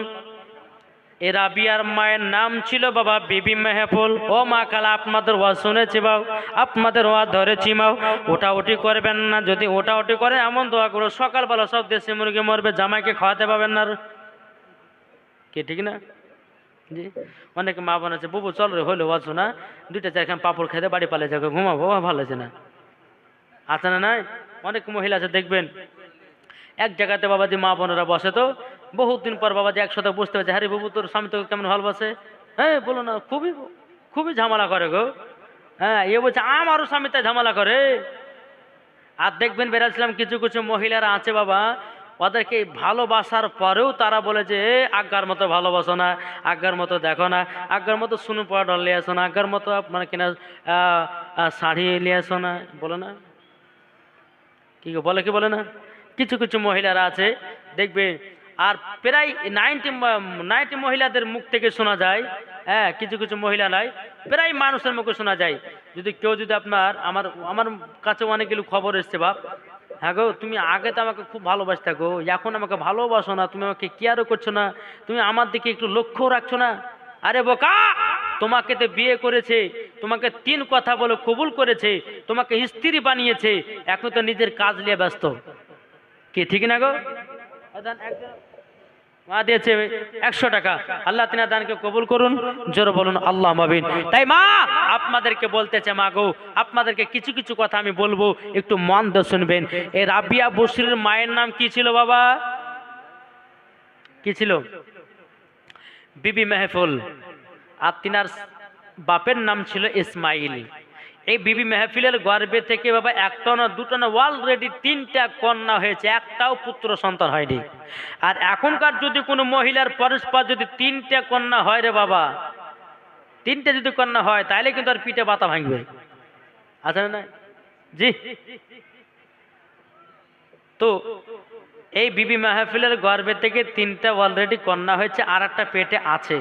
এ রাবিয়ার মায়ের নাম ছিল বাবা বিবি মেহফুল। ও মা খালা, আপনাদের ওয়াজ শুনেছি বাউ, আপনাদের ওয়াজ ধরেছি মাও, ওটা করবেন না। যদি ওটা করে এমন দোয়া করো সকালবেলা সব দেশি মুরগি মরবে, জামাইকে খাওয়াতে পাবেন না, কি ঠিক না? জি, অনেকে মা বোন আছে, বুবু চল রে হইলো ওয়াজ শোনা, 2-4 পাপড় খেতে বাড়ি পালে যাবে, ঘুমাবো, ভালো আছে না? আছে না নাই? অনেক মহিলা আছে দেখবেন এক জায়গাতে বাবাজি মা বোনেরা বসে, তো বহুত দিন পর বাবাজি একসাথে বুঝতে পারছে, হ্যাঁ বাবু তোর স্বামী তোকে কেমন ভালোবাসে? হ্যাঁ বলো না, খুবই ঝামেলা করে গো। হ্যাঁ এ বলছে আমারও স্বামী তাই ঝামেলা করে। আর দেখবেন বেরাচ্ছিলাম কিছু মহিলারা আছে বাবা, ওদেরকে ভালোবাসার পরেও তারা বলে যে আজ্ঞার মতো ভালোবাসো না, আজ্ঞার মতো দেখো না, আজ্ঞার মতো শুনু পাউডার নিয়ে আসো না, আজ্ঞার মতো আপনার কিনা শাড়ি নিয়ে আসো না, বলে না? কি বলে না? কিছু মহিলারা আছে দেখবে, আর প্রায় 90 মহিলাদের মুখ থেকে শোনা যায়, হ্যাঁ কিছু মহিলা নাই, প্রায় মানুষের মুখে শোনা যায়। যদি কেউ যদি আমার কাছে অনেকগুলো খবর এসছে বাপ, হ্যাঁ গো, তুমি আগে তো আমাকে খুব ভালোবাসতে গো, এখন আমাকে ভালোবাসো না, তুমি আমাকে কেয়ারও করছো না, তুমি আমার দিকে একটু লক্ষ্য রাখছো না। আরে বোকা, তোমাকে তো বিয়ে করেছে, তোমাকে 3 কথা বলে কবুল করেছে, তোমাকে স্ত্রী বানিয়েছে, এখন তো নিজের কাজ নিয়ে ব্যস্ত। কি ঠিক না গো? মা দিয়েছে 100 টাকা, আল্লাহ তিনা দানকে কবুল করুন, জোরে বলুন আল্লাহ আমিন। তাই মা আপনাদেরকে বলতেছে, মা গো আপনাদেরকে কিছু কিছু কথা আমি বলবো, একটু মন দিয়ে শুনবেন। এই রাবিয়া বসরির মায়ের নাম কি ছিল বাবা? কি ছিল? বিবি মেহফুল। আর তিনার বাপের নাম ছিল ইসমাইল। এই বিবি মেহফিলের গর্ভে থেকে বাবা একটা না দুটো না অলরেডি 3টা কন্যা হয়েছে, একটাও পুত্র সন্তান হয়নি। আর এখনকার যদি কোনো মহিলার পরস্পর যদি 3টা কন্যা হয় রে বাবা, 3টে যদি কন্যা হয় তাহলে কিন্তু আর পিঠে বাতা ভাঙবে, আছে না? জি। তো এই বিবি মেহফিলের গর্ভে থেকে 3টা অলরেডি কন্যা হয়েছে, আর একটা পেটে আছে।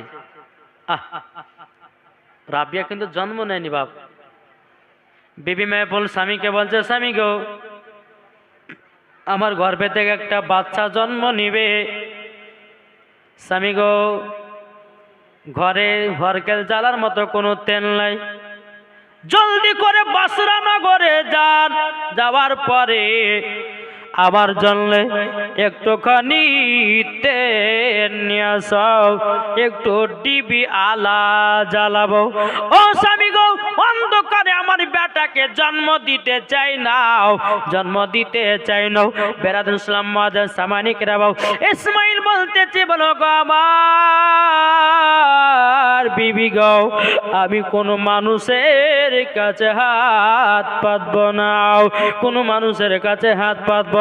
রাবিয়া কিন্তু জন্ম নেয়নি বাপ। বিবি মেহফুল স্বামীকে বলছে, স্বামী গো আমার গর্ভে থেকে একটা বাচ্চা জন্ম নিবে। স্বামী গো ঘরে হরকেল জ্বালার মতো কোনো তেল নাই, জলদি করে বাসরা নগরে যান, যাওয়ার পরে আমার জন্য একটুখানি তেল নিয়ে আসাও, একটু ডিবি আলা জ্বালাবো। ও স্বামী গো অন্ধকারে আমার বেটাকে জন্ম দিতে চাই নাও, জন্ম দিতে চাই নাও। বেরাদুল ইসলাম মাদার সামানিক রাবাও ইসমাইল বলতেছে, বলো গো আমার বিবি গো আমি কোনো মানুষের কাছে হাত পাতবো না, কোনো মানুষের কাছে হাত পাতবো না।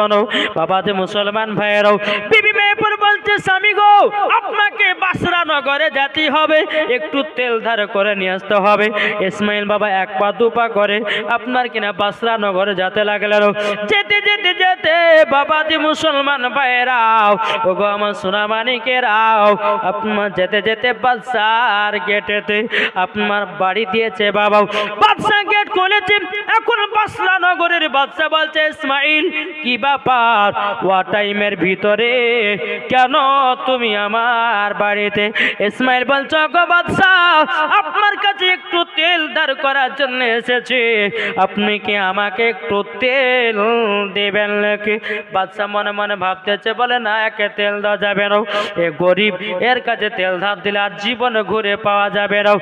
বাবা যে মুসলমান ভাইয়েরাও, বিবি মেহফুল বলছে, স্বামী গো আপনাকে বাসরা নগরে যেতে হবে, একটু তেল ধার করে নিয়ে আসতে হবে। ইসমাইল বাবা 1 পা 2 পা করে আপনার কিনা বাসরা নগরে যেতে লাগলেন। যেতে যেতে যেতে বাবা যে মুসলমান ভাইয়েরাও, ওগো আমার সোনা মানিকেরাও, আপনার যেতে যেতে বাদশার গেটেতে আপনার বাড়ি দিয়েছে বাবা, বাদশা গেট খুলেছে। এখন বাসরা নগরের বাদশা বলছে, ইসমাইল কি ব্যাপার, ওয়া টাইমের ভিতরে কেন তুমি আমার বাড়িতে? ইসমাইল বলছে, গো বাদশা আপনার কাছে একটু তেল ধার করার জন্য এসেছি, আপনি কি আমাকে একটু তেল দেবেন নাকি? বাদশা মনে মনে ভাবতেছে, বলে না একে তেল দেওয়া যাবে না, এ গরিব, এর কাছে তেল ধার দিলে আর জীবনে ঘুরে পাওয়া যাবে না।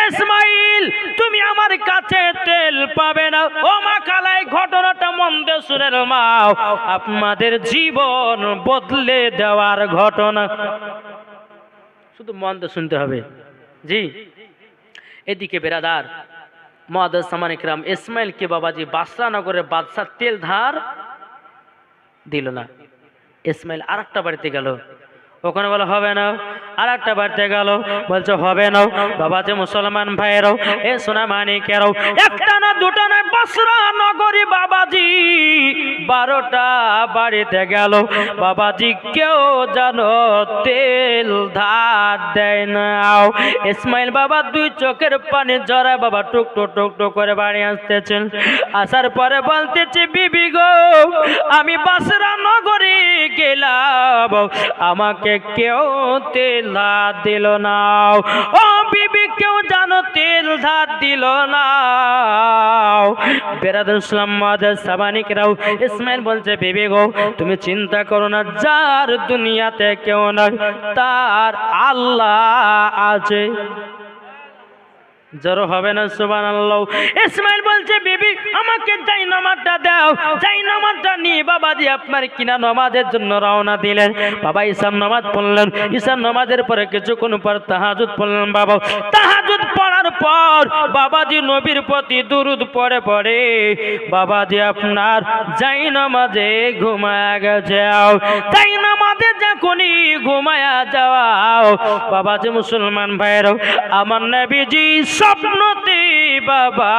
ইসমাইল তুমি আমার কাছে তেল পাবে না। ও মা কালাই ঘটনাটা মন দিয়ে শুনে মাও, আপনাদের জীবন বদলে দেওয়ার ঘটনা, শুধু মন দিয়ে শুনতে হবে। জি। এদিকে বেরাদার মুআদ্দাস সামান ইকরাম, ইসমাইলকে বাবাজি বাসরা নগরের বাদশা তেল ধার দিল না। ইসমাইল আরেকটা বাড়িতে গেল, ওখানে বলে হবে না। আর একটা বাড়িতে গেল, বলছে হবে না। বাবাজি মুসলমান ভাইয়েরাও, এ সোনা মানিকেরাও, একটা না দুটা নয় বাসরা নগরী বাবাজি 12টা বাড়িতে গেল। বাবাজি কেউ জানো তেল ধার দেয় না। ইসমাইল বাবা 2 চোখের পানি ঝরা বাবা টুকটুক টুকটুক করে বাড়ি আসতেছেন। আসার পরে বলতেছে, বিবি গো আমি বাসরা নগরী গেলাম, আমাকে কেউ তেল ধার দিল না। ও বিবি কেউ জানো তেল ধার দিল না। বেরাদুল ইসলাম মুআদ্দাস সামানিকরাও, ইসমাইল বলছে, বিবি গো তুমি চিন্তা করো না, যার দুনিয়াতে কেউ না তার আল্লাহ আছে। জড়ো হবে না সুবহানাল্লাহ। ইসমাইল বলছে, বিবি আমাকে যাই নামাজটা দাও। যাই নামাজটা নিয়ে বাবাজি আপনার কিনা নামাজের জন্য রওনা দিলেন। বাবা ঈশার নামাজ পড়লেন, ঈশার নামাজের পরে কিছুক্ষণ পর তাহাজ্জুদ পড়লেন। বাবা তাহাজ্জুদ পড়ার পর বাবাজি নবীর প্রতি দুরূদ পড়ে পড়ে বাবাজি আপনার যাই নামাজে ঘুমায়া গেছে। যাই নামাজে যখনই ঘুমায়া যাও বাবাজি মুসলমান ভাইয়েরাও, আমার নবীজি স্বপ্নতে বাবা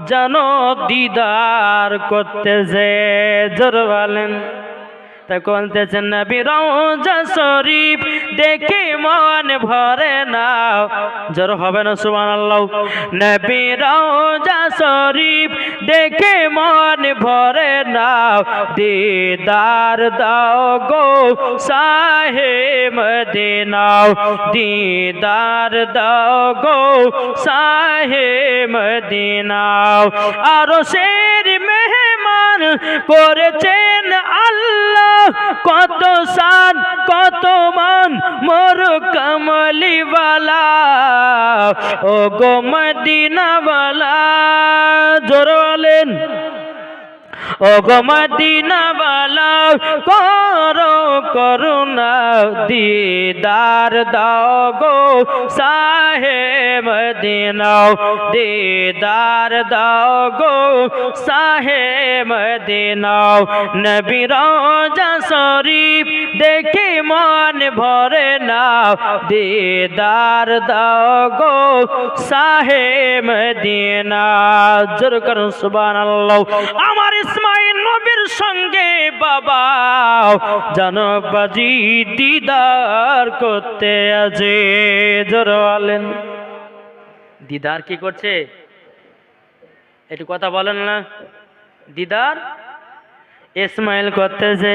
জানো দিদার করতেছে। জোরে বলেন তখন বলতেছেন নবী রওজা শরীফ দেখে মন ভরে না, জোর হবে না সুবহানাল্লাহ। নবী রওজা শরীফ দেখে মন ভরে না, দিদার দাও গো শাহে মদিনা, দিদার দাও গো শাহে মদিনা। আরশের মেহমান করেছেন আল্লাহ, কত শান কত মান মোর কমলিওয়ালা, ও গো মদিনাওয়ালা, জোরে বলেন ও গো মদিনাওয়ালা করো করুণা, দিদার দাও গো শাহে মদিনা, দিদার দাও গো শাহে মদিনা। নবী রওজা শরীফ দেখে মন ভরে না, দিদার দাও গো শাহে মদিনা, জোর করুন সুবহানাল্লাহ। আমার ইসমাইল নবীর সঙ্গে বাবা জানবাজি দিদার করতে আছে, জোর বলেন। দিদার কি করছে একটু কথা বলেন না, দিদার ইসমাইল করতেছে।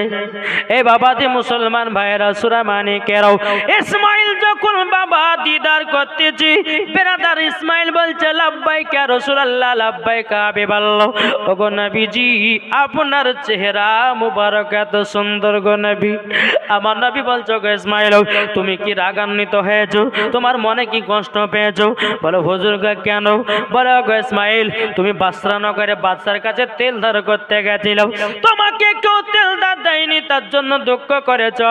এই বাবা যে মুসলমান ভাইরা সূরা মানিকেরাও, ইসমাইল যখন বাবা দিদার করতেছে, বেরাদার ইসমাইল বলছে লাব্বাইক ইয়া রাসূলুল্লাহ, লাব্বাইক হাবিবাল্লাহ। ওগো নবীজি আপনার চেহারা মুবারক এত সুন্দর গো নবী। আমার নবী বলছো গো ইসমাইল তুমি কি রাগান্বিত হয়েছো, তোমার মনে কি কষ্ট পেয়েছো? বলো হুজুর গো কেন? বলো গো ইসমাইল তুমি বাসরা নগরে বাদশার কাছে তেল ধার করতে গেছিলে, তোমাকে কেউ তেল ধার দেয়নি, তার জন্য দুঃখ করেছো।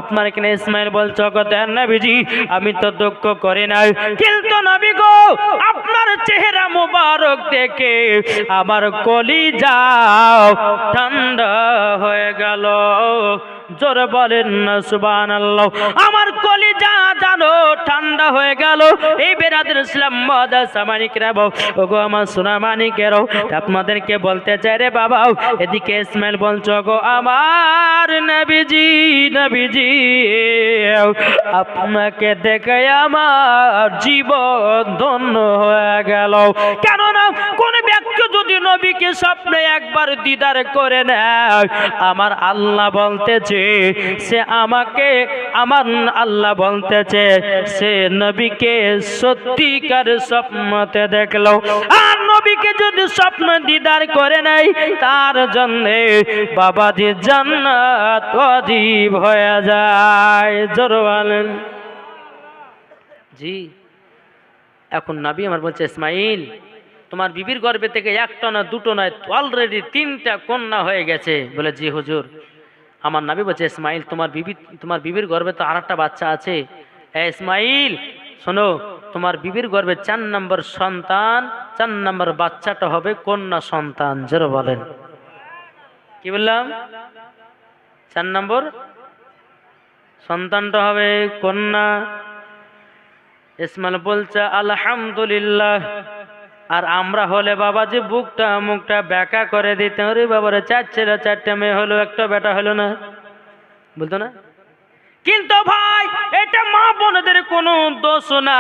আপনার কিনা ইসমাইল বলছো গো নবীজি আমি তো দুঃখ করি নাই, কিন্তু নবী গো আপনার চেহারা মুবারক দেখে আমার কলিজা ঠান্ডা হয়ে গেল, জোরে বলেন না সুবহানাল্লাহ। আমার কলিজা জানো ঠান্ডা হয়ে গেল। এই বেরাদের ইসলাম মাদ্রাসা মানিকরা ওগো আমার সোনা মানিকেরও, আপনাদেরকে বলতে চাই রে বাবা, এদিকে ইসমাইল বলছো গো আমার নবীজি, নবীজি আপনাকে দেখে আমার জীবন ধন্য হয়ে গেল। কেননা কোন ব্যক্তি যদি নবীকে স্বপ্নে একবার দিদার করে নেয়, আমার আল্লাহ বলতেছে সে আমাকে, আমার আল্লাহ বলতেছে সে নবীকে সত্যিকার স্বপ্নতে দেখলো। আর নবীকে যদি স্বপ্ন দিদার করে নাই, তার জন্য বাবাজি জান্নাত ওয়াজিব হয়ে যায়, জোরে বলেন। জি এখন নবী আমার বলছে ইসমাইল তোমার বিবির গর্ভে থেকে একটা না দুটো নয় অলরেডি 3টা কন্যা হয়ে গেছে। বলে জি হুজুর। আমার নবী বলছে ইসমাইল তোমার বিবির গর্ভে তো আরেকটা বাচ্চা আছে। ইসমাইল শোনো, তোমার বিবির গর্ভে 4 নম্বর সন্তান, 4 নম্বর বাচ্চাটা হবে কন্যা সন্তান, জোরে বলেন। কি বললাম? 4 নম্বর সন্তানটা হবে কন্যা। ইসমাইল বলছে আলহামদুলিল্লাহ। আর আমরা হলে বাবা যে বুকটা মুখটা ব্যাকা করে দিতে, ওরে বাবারে 4 ছেলে 4টে মেয়ে হলো, একটা বেটা হলো না, বলতো না। কিন্তু ভাই এটা মা বোনদের কোনো দোষ না,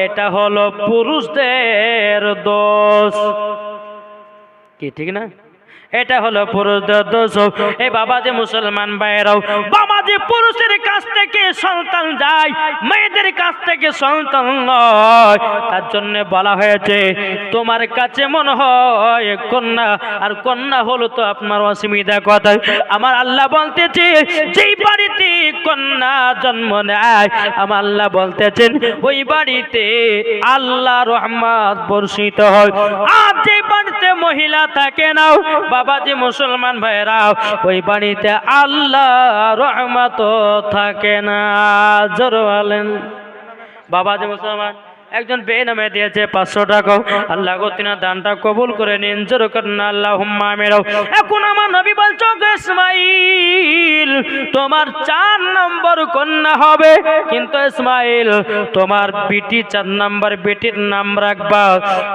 এটা হলো পুরুষদের দোষ। কি ঠিক না? এটা হলো পুরুষদের দোষ। এই বাবা যে মুসলমান ভাইরাও, বাবা যে পুরুষের কাছ থেকে সন্তান যায়, মেয়েদের কাছ থেকে সন্তান নয়, তার জন্য বলা হয়েছে তোমার কাছে মনে হয় কন্যা, আর কন্যা হলো তো আপনার অসুবিধা কথা। আমার আল্লাহ বলতেছে যেই বাড়িতে কন্যা জন্ম নেয়, আমার আল্লাহ বলতেছেন ওই বাড়িতে আল্লাহ রহমত বর্ষিত হয়। আর যে বাড়িতে মহিলা থাকে না বাবাজি মুসলমান ভাইরা, ওই বাড়িতে আল্লাহ রহমত থাকে না, জোরে বলেন। বাবাজি মুসলমান একজন বেনামে দিয়েছে 500 টাকা। আল্লাহ গো তিনার দানটা কবুল করে নিন, জোরে করেন আল্লাহুম্মা আমিন। এখন আমার নবী বলছো গো ইসমাইল তোমার 4 নম্বর কন্যা হবে, কিন্তু ইসমাইল তোমার বিটি 4 নম্বর বেটির নাম রাখবা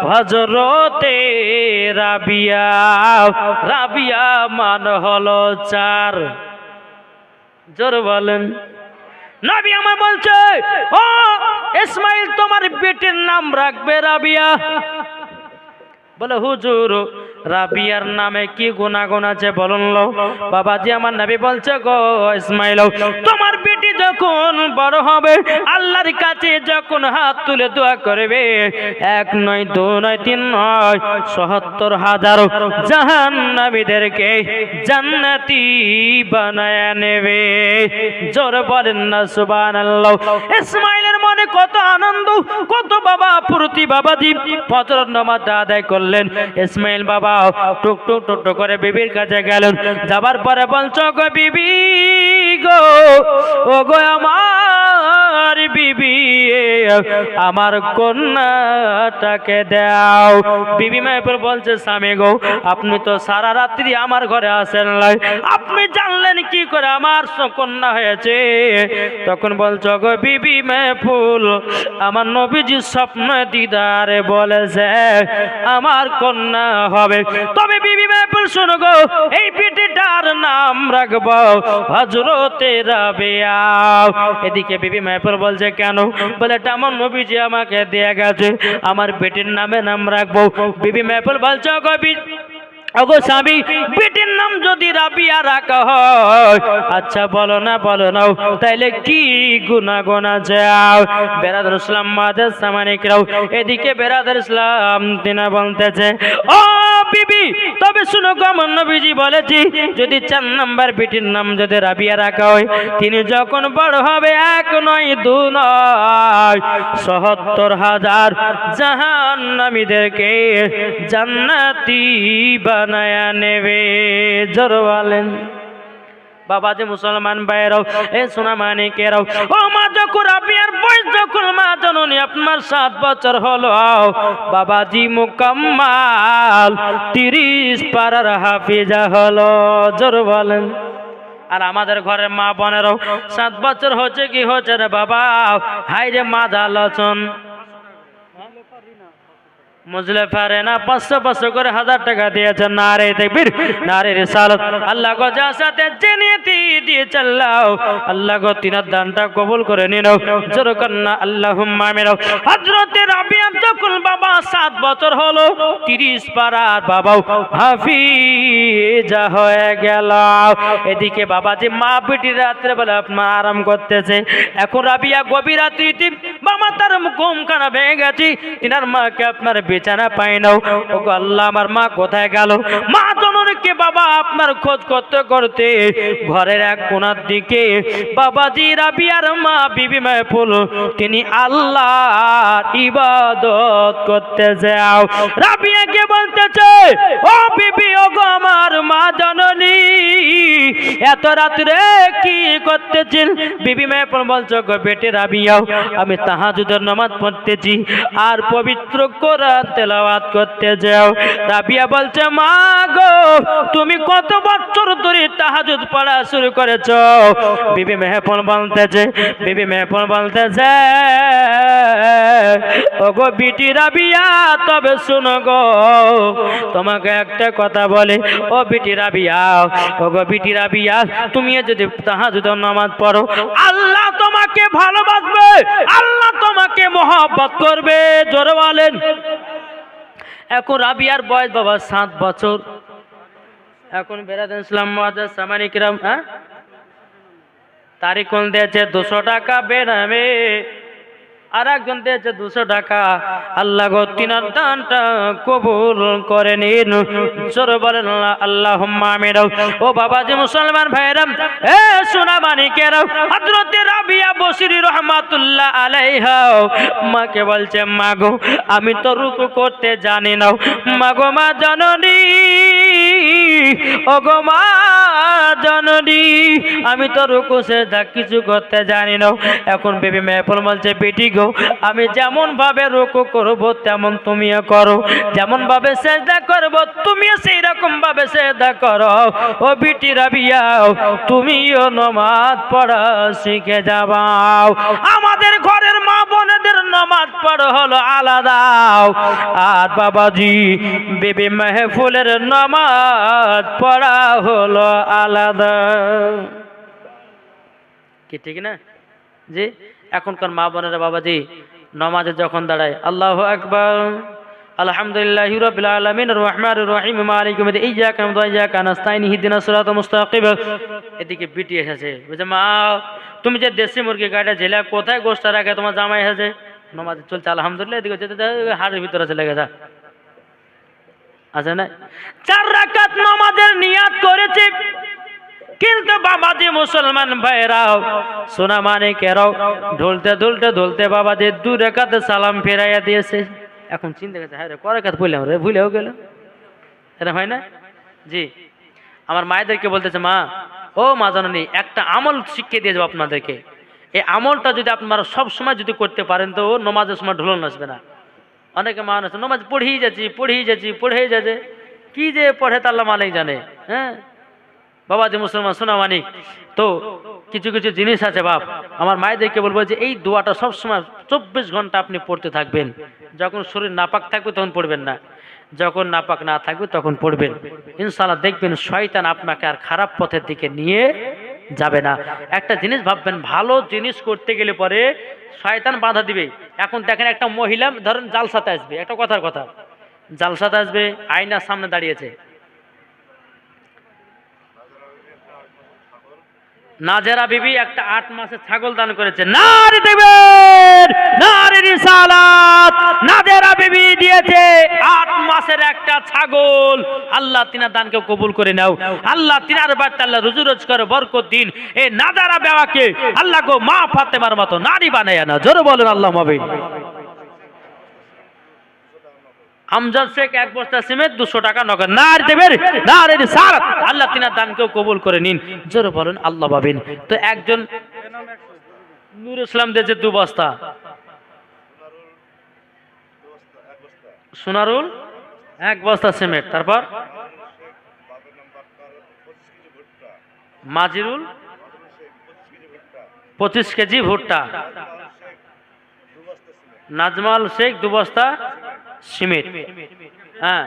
হযরতে রাবিয়া। রাবিয়া মান হলো 4। জোর বলেন। নবী আমার বলছে ও ইসমাইল তোমার বেটির নাম রাখবে রাবিয়া। বলে হুজুর রাবিয়ার নামে কি গুনাগুন আছে বলুন লো। বাবাজি আমার নবী বলছে গো ইসমাইল তোমার বেটি যখন বড় হবে আল্লাহর কাছে যখন হাত তুলে দোয়া করবে 1 নয় 2 নয় 3 নয় ৭০,০০০ জাহান্নামীদেরকে জান্নাতি বানায় নেবে। জোর বলেন না সুবহানাল্লাহ। ইসমাইলের মনে কত আনন্দ, কত বাবা ফুর্তি। বাবাজি ফজর নামাজ আদায় করলেন। ইসমাইল বাবা টুক টুক টুক টুক করে বিবির কাছে গেলেন। যাবার পরে বলছো গো বিবি গো, ও গো আমার বিবি আমার কন্যাটাকে দাও। বিবি মায়ের বলছে স্বামী গো আপনি তো সারা রাত্রি আমার ঘরে আসেন নাই, আপনি জানলেন কি করে আমার কন্যা হয়েছে? তখন বলছো গো বিবি মেহফুল আমার নবীজি স্বপ্ন দিদারে বলেছে আমার কন্যা হবে। তবে বিবি মেহফুল শোনো গো এই বেটিটার নাম রাখবো হযরতে রাবিয়া। এদিকে বিবি মেহফুল বলছে কেন? বলে এটা আমার নবীজি আমাকে দিয়ে গেছে, আমার বেটির নামে নাম রাখবো। বিবি মেহফুল বলছে গো ওগো স্বামী বেটির নাম যদি রাবিয়া রাখা হয় আচ্ছা বলো না তাইলে কি গুনাগুন আছে? বেরাদর ইসলাম মাদের সামানিকরাও এদিকে বেরাদর ইসলাম তিনা বলতেছে ও বিবি তবে শুনো গো আমার নবীজি বলেছি যদি 4 নম্বর বেটির নাম যদি রাবিয়া রাখা হয় তিনি যখন বড় হবে 1 নয় 2 নয় ৭০,০০০ জাহান্নামীদেরকে জান্নাতি বানায়া নেবে। জোর বলেন। বাবাজি মুসলমান ভাইরাও এ সোনা মানিকেরাও ও মা যখন রাবিয়ার বয়স যখন মা জননী আপনার 7 বছর হলো বাবাজি মুকাম্মাল 30 পারার হাফিজা হলো। জোর বলেন। আর আমাদের ঘরের মা বোনেরাও 7 বছর হচ্ছে কি হচ্ছে রে বাবা হাই রে মা জালচন মুজলেফা রেনা 500 করে 1000 টাকা দিয়েছেন। নারে তাকবীর নারে রিসালাত। আল্লাহ গো যা সাথে জেনেতি দিয়ে চাল্লাও আল্লাহ গো তিনার দানটা কবুল করে নিন। জোর কন্না আল্লাহুম্মা আমিন। হযরতে রাবিয়া যখন বাবা 7 বছর হলো 30 পারার বাবাও হাফিজা হয়ে গেল। এদিকে বাবাজি মা বেটি রাত্রে বেলা আপনার আরাম করতেছে। এখন রাবিয়া গভীর রাত্রিতে বাবা তার ঘুম খানা ভেঙে গেছে, তিনার মাকে আপনার বিছানা পাই নাও। ও আল্লাহ আমার মা কোথায় গেল? মা জননীকে বাবা আপনার খোঁজ করতে করতে ঘরের এক কোণার দিকে বাবাজি রাবিয়ার মা বিবি মেহফুল তিনি আল্লাহর ইবাদত করতে যাও। রাবিয়াকে বলতেছে ও বিবি ও গো আমার মা জননী এত রাত্রে কি করতেছেন? বিবি মেহফুল বলছো গো বেটি রাবিয়াও আমি তাহাজ্জুদের নামাজ পড়তেছি আর পবিত্র কোরআন তেলাওয়াত করতে যাও। রাবিয়া বলছে মা গো তুমি কত বছর ধরে তাহাজ্জুদ পড়া শুরু করেছো? বিবি মেহফুল বলতেছে ওগো বিটি রাবিয়া তবে শুনো গো তোমাকে একটা কথা বলে ও বিটি রাবিয়া ওগো বিটি রাবিয়া তুমি যদি তাহাজ্জুদের নামাজ পড়ো আল্লাহ তোমাকে ভালোবাসবে, আল্লাহ তোমাকে মহব্বত করবে। জোরে বলেন। এখন রাবিয়ার বয়স বাবা 7 বছর। এখন বেরাদান ইসলাম মুআজ্জাজ সামানি কিরাম তারিখ কোন দিয়েছে 200 টাকা বেনামে, আর একজন দিয়েছে 200 টাকা। আল্লাহ গো তিনার দানটা কবুল করে নিন। জোরে বলেন আল্লাহুম্মা আমিন। ও বাবাজি মুসলমান ভাইরা এ সোনা মানিকেরা হযরতে রাবিয়া বসরি রহমাতুল্লাহ আলাইহা মাকে বলছে মা গো আমি তো রুকু করতে জানি না, মা গো মা জননী ওগো মা জননী আমি তো রুকু সেজদা কিছু করতে জানি না। এখন বেবি মেহফুল বলছে বেটি গো আমি যেমন ভাবে রুকু করব তেমন তুমিও করো, যেমন ভাবে সেজদা করব তুমিও সেই রকম ভাবে সেজদা করো। ও বিটি রাবিয়া তুমিও নামাজ পড়া শিখে যাবাও। আমাদের ঘরের মা বোনেদের নামাজ পড়া হলো আলাদা, আর বাবাজি বেবি মেহফুলের নামাজ পড়া হলো আলাদা। কি ঠিক না জি? এখনকার মা বোনেরা বাবাজি নামাজে যখন দাঁড়ায় আল্লাহু আকবার আলহামদুলিল্লাহি রাব্বিল আলামিন রহমানির রহিম মালিকি ইয়াউমিদ্দিন ইয়্যাকা না'বুদু ওয়া ইয়্যাকা নাস্তাইন ইহদিনাস সিরাতাল মুস্তাকিম। এদিকে বিটি এসেছে বলছে মা তুমি যে দেশি মুরগি গাড়া জেলা কোথায় গোশত রাখে তোমার জামাই এসেছে? নামাজ চলছে আলহামদুলিল্লাহ, এদিকে যেতে হাড়ের ভিতরে চলে গেছে আছে না? 4 রাকাত নামাজের নিয়াত করেছে, কিন্তু বাবাজি মুসলমান ভাইরাও সোনা মানিকেরাও ঢুলতে ঢুলতে ঢুলতে বাবাজি 2 রাকাতে সালাম ফেরাইয়া দিয়েছে। এখন চিন্তা করছে হ্যাঁ রে কয় রাকাত পড়লাম রে, ভুলেও গেল। এটা হয় না জি? আমার মায়েদেরকে বলতেছে মা ও মা জননী একটা আমল শিখিয়ে দিয়ে যাবো আপনাদেরকে, এই আমলটা যদি আপনারা সব সময় যদি করতে পারেন তো নামাজের সময় ঢোলন আসবে না। অনেকে মা আছে নামাজ পড়েই যাচ্ছে কি যে পড়ে তা আল্লাহ মালিক জানে। হ্যাঁ বাবাজি মুসলমান সোনা মানিক, তো কিছু কিছু জিনিস আছে বাপ, আমার মায়েদেরকে বলবো যে এই দোয়াটা সবসময় 24 ঘন্টা আপনি পড়তে থাকবেন। যখন শরীর নাপাক থাকবে তখন পড়বেন না, যখন নাপাক না থাকবে তখন পড়বেন। ইনশাআল্লাহ দেখবেন শয়তান আপনাকে আর খারাপ পথের দিকে নিয়ে যাবে না। একটা জিনিস ভাববেন, ভালো জিনিস করতে গেলে পরে শয়তান বাধা দিবে। এখন দেখেন একটা মহিলা ধরেন জালসাতে আসবে, একটা কথার কথা জালসাতে আসবে, আয়নার সামনে দাঁড়িয়েছে, নাজেরা বিবি একটা 8 মাসের ছাগল দান করেছে। নারে দেবেন নারে রিসালাত, নাজেরা বিবি দিয়েছে 8 মাসের একটা ছাগল। আল্লাহ তিনার দানকে কবুল করে নাও। আল্লাহ তিনার বাড়িতে আল্লাহ রুজি রোজগার বরকত দিন। এই নাজারা বেওয়াকে আল্লাহ গো মা ফাতেমার মতো নারী বানায় না। জোরে বলেন আল্লাহ মাবিন। আমজাদ শেখ 1 বস্তা সিমেন্ট 200 টাকা নগদ। নার দেবের নারে রিসালাত, আল্লাহ তিনার দানকেও কবুল করে নিন। জোরে বলেন আল্লাহ পাবেন। তো একজন নূর ইসলাম দিয়েছে 2 বস্তা, সোনারুল 1 বস্তা সিমেন্ট, তারপর মাজিরুল 25 কেজি ভুট্টা, নাজমাল শেখ 2 বস্তা সিমেন্ট। হ্যাঁ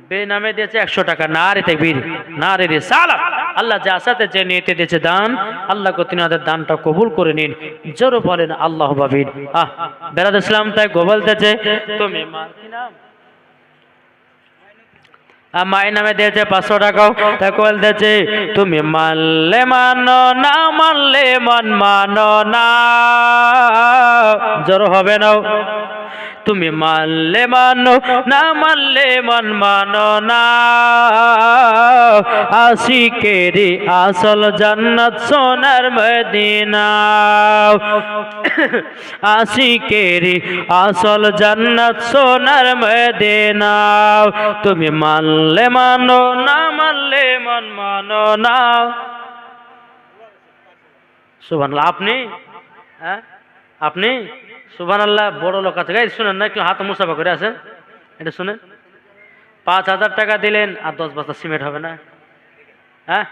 বেনামে দিয়েছে 100 টাকা। নারে তাকবীর নারে রিসালাত, আল্লাহ যা আসাতে যে নিয়তে দিয়েছে দান, আল্লাহ কো তিনাদের দানটা কবুল করে নিন। জোরে বলেন আল্লাহ বাবিন। বেরাদ ইসলাম তাই বলতেছে তুমি কি নাম মায়ের নামে দিয়েছে 500 টাকাও, তাই বলতেছে তুমি মানলে মানো না মানলে মন মানো না। জোর হবে না, তুমি মানলে মানো না মানলে মন মানো না। আশিকেরি আসল জান্নাত সোনার মদিনা, আশিকেরি আসল জান্নাত সোনার মদিনা। তুমি মানলে মানো না মানলে মন মানো না। সুবহানাল্লাহ। আপনি হ্যাঁ আপনি সুবহানাল্লাহ বড় লোক আছে গাইস, শুনেন না একটু হাত মুসাফা করে আসেন, এটা শুনেন। 5000 টাকা দিলেন আর 10 বস্তা সিমেন্ট হবে না? হ্যাঁ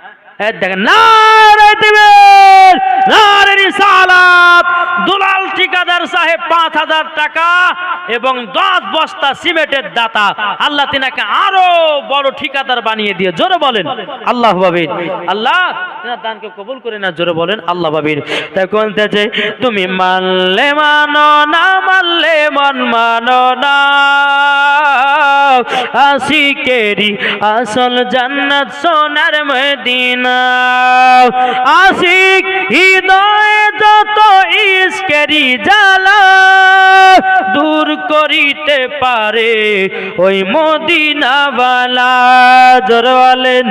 দেখেন নারে দিবেন নারে রিসালাত, দুলাল ঠিকাদার সাহেব 5000 টাকা এবং 10 বস্তা সিমেন্টের দাতা। আল্লাহ তিনাকে আরো বড় ঠিকাদার বানিয়ে দিয়ে। জোরে বলেন আল্লাহ বাবিন। আল্লাহ তিনার দানকে কবুল করে না। জোরে বলেন আল্লাহ বাবিন। তাই বলতেছে তুমি মানলে মানো না মানলে মন মানো না। আশিকেরি আসল জান্নাত সোনার মদিনা। আশিক হৃদয়ে যত ইশকেরি জ্বালা দূর করিতে পারে ওই মদিনাওয়ালা। জোরে বলেন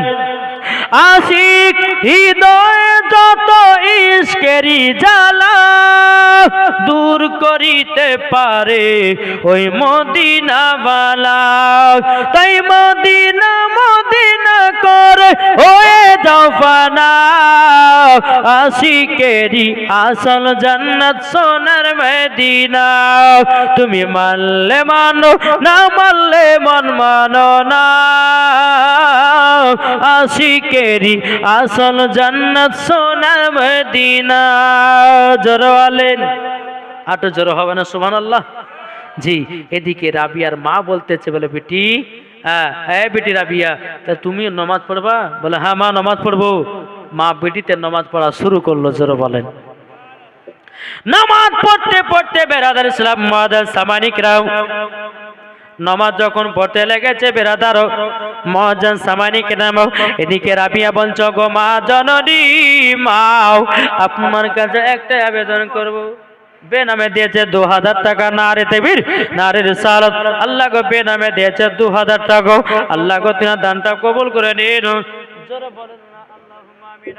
আশিক হৃদয়ে যত ইশকেরি জ্বালা দূর করিতে পারে ওই মদিনাওয়ালা। তাই মদিনা মদিনা করে হয়ে যাও ফানা আশিকেরি আসল জান্নাত সোনার মদিনা তুমি মানলে মানো না মানলে মন মানো না আশিকেরি আসল জান্নাত সোনার মদিনা জোরে বলেন আটো জোরে হবে না সুবহানাল্লাহ জি এদিকে রাবিয়ার মা বলতেছে বলে বেটি হ্যাঁ বেটি রাবিয়া তা তুমি নামাজ পড়বা বলে হ্যাঁ মা নামাজ পড়বো মা বেটিতে নামাজ পড়া শুরু করলো জোরে বলেন নামাজ পড়তে পড়তে বেরাদার ইসলাম মুআজ্জাজ সামানিকরাও নামাজ যখন পড়তে লেগেছে বেরাদার মুআজ্জাজ সামানিকরাম এদিকে রাবিয়া বলছো গো মা জননী মাও আপনার কাছে একটা আবেদন করব বেনামে দিয়েছে 2000 টাকা নারে তাকবীর নারে রিসালাত আল্লাহ গো বেনামে দিয়েছে 2000 টাকা আল্লাহ গো তিনা দানটা কবুল করে নিন জোরে বলেন না আল্লাহুম্মা আমিন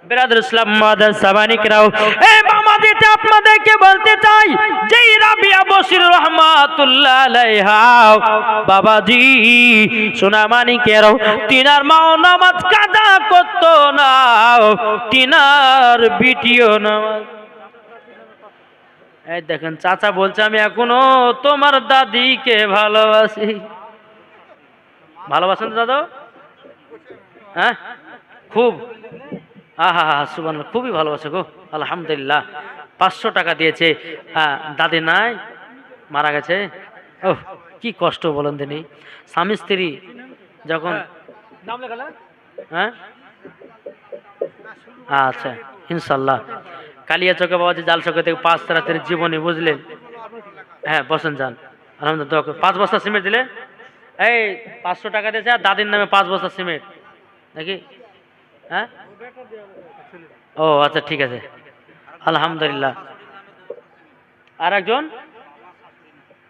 বেরাদার ইসলাম মুআজ্জাজ সামানিকরাও এই মামাজিতে আপনাদেরকে বলতে চাই যেই রাবিয়া বশির রহমাতুল্লাহ আলাইহা বাবাজি সোনামানিকেরাও তিনার মা নামাজ কাজা করত না তিনার বিটিও নামাজ এই দেখেন চাচা বলছে আমি এখনো তোমার দাদিকে ভালোবাসি ভালোবাসেন দাদা হ্যাঁ খুব আহা হা সুবহানাল্লাহ খুবই ভালোবাসে গো আলহামদুলিল্লাহ 500 টাকা দিয়েছে দাদি নাই মারা গেছে ওহ কি কষ্ট বলেন তিনি স্বামী স্ত্রী যখন নাম লেখালে হ্যাঁ আচ্ছা ইনশাল্লাহ কালিয়া চকে বাবাজি জাল চকে থেকে 5 রাতের জীবনী বুঝলেন হ্যাঁ বসেন যান আলহামদুলিল্লাহ 5 বস্তা সিমেন্ট দিলে এই 500 টাকা দিয়েছে আর দাদির নামে 5 বস্তা সিমেন্ট নাকি হ্যাঁ ও আচ্ছা ঠিক আছে আলহামদুলিল্লাহ আর একজন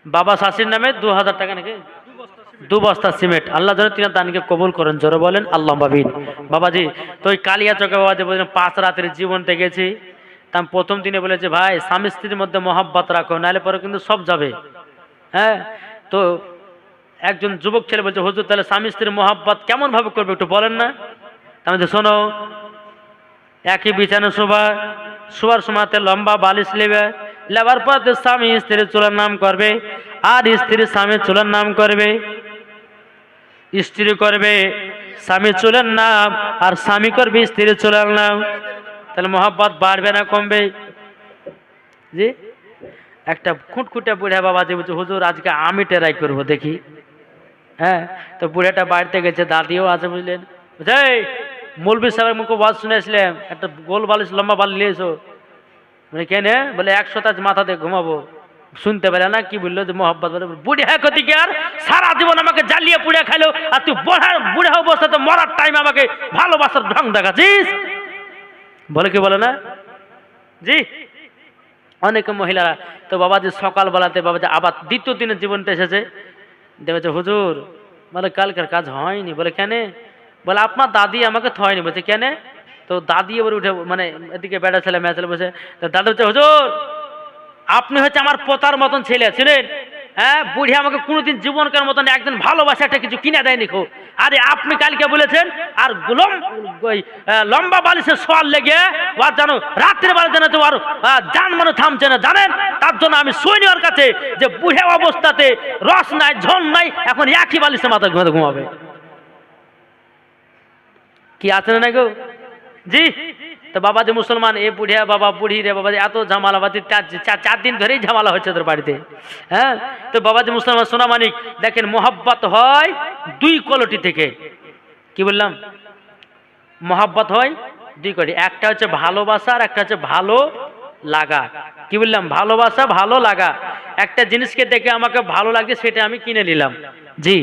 বাবা শাশির নামে 2000 টাকা নাকি 2 বস্তা সিমেন্ট আল্লাহ যেন তিনার দানকে কবুল করেন জোরে বলেন আল্লাহুম্মা আমিন বাবাজি তো ওই কালিয়া চকে বাবাজি বলেন 5 রাতের জীবন দেখেছি তাম প্রথম দিনে বলেছে ভাই স্বামী স্ত্রীর মধ্যে মহব্বত রাখো নাহলে পরে কিন্তু সব যাবে হ্যাঁ তো একজন যুবক ছেলে বলছে হুজুর তাহলে স্বামী স্ত্রীর মহব্বত কেমন ভাবে করবে একটু বলেন না তাহলে শোনো একই বিছানা শোবার সময়তে লম্বা বালিশ নেবে লেবার পর স্বামী স্ত্রীর চুলার নাম করবে আর স্ত্রী স্বামীর চুলার নাম করবে স্ত্রী করবে স্বামী চুলের নাম আর স্বামী করবে স্ত্রীর চুলার নাম তাহলে মহব্বত বাড়বে না কমবে জি একটা খুঁটখুটে বুড়া বাবা যে বলছে হুজুর আজকে আমি টেরাই করবো দেখি হ্যাঁ তো বুড়াটা বাড়িতে গেছে দাদিও আছে বুঝলেন মৌলবি সাহেবের মুখে ওয়াজ শুনেছিলাম একটা গোল বালিশ লম্বা বালিশ নিয়েছো মানে কেনে বলে 100 মাথাতে ঘুমাবো শুনতে পেলে না কি বললো যে মহব্বত বুড়ি হ্যাঁ কতি কি আর সারা জীবন আমাকে জ্বালিয়ে পুড়ে খাইলো আর তুই বুড়া অবস্থাতে মরার টাইম আমাকে ভালোবাসার ঢং দেখাচ্ছিস বলে কি বলে না জি অনেক মহিলারা তো বাবাজি সকালবেলাতে বাবাজি আবার দ্বিতীয় দিনের জীবনটা এসেছে দেখেছে হুজুর বলে কালকের কাজ হয়নি বলে কেন বলে আপনার দাদি আমাকে থয়নি বলছে কেন তো দাদি এবার উঠে মানে এদিকে বেড়া ছেলে মেয়ে ছেলে বসে তো দাদু হচ্ছে হুজুর আপনি হচ্ছে আমার পোতার মতন ছেলে ছিলেন হ্যাঁ বুড়ি আমাকে কোনোদিন জীবনকার মতন একদিন ভালোবাসা একটা কিছু কিনে দেয়নি খো আরে আপনি কালকে বলেছেন আর লম্বা বালিশের সোয়াল লেগে আর জানো রাত্রে বেলা জানো তো আর জান মানে থামছে না জানেন তার জন্য আমি শুনি ওর কাছে যে বুড়ে অবস্থাতে রস নাই ঝোল নাই এখন একই বালিশের মাথায় ঘুমাবে কি আছে না গো জি তো বাবা যে মুসলমান এ বুড়িয়া বাবা বুড়ি রে বাবা এত ঝামেলাবাদী 4 দিন ধরেই ঝামেলা হচ্ছে তোর বাড়িতে হ্যাঁ তো বাবা যে মুসলমান সোনা মানিক দেখেন মোহাব্বত হয় 2 কোয়ালিটি থেকে কি বললাম মোহাব্বত হয় 2 কোয়ালিটি একটা হচ্ছে ভালোবাসা আর একটা হচ্ছে ভালো লাগা কি বললাম ভালোবাসা ভালো লাগা একটা জিনিসকে দেখে আমাকে ভালো লাগে সেটা আমি কিনে নিলাম জি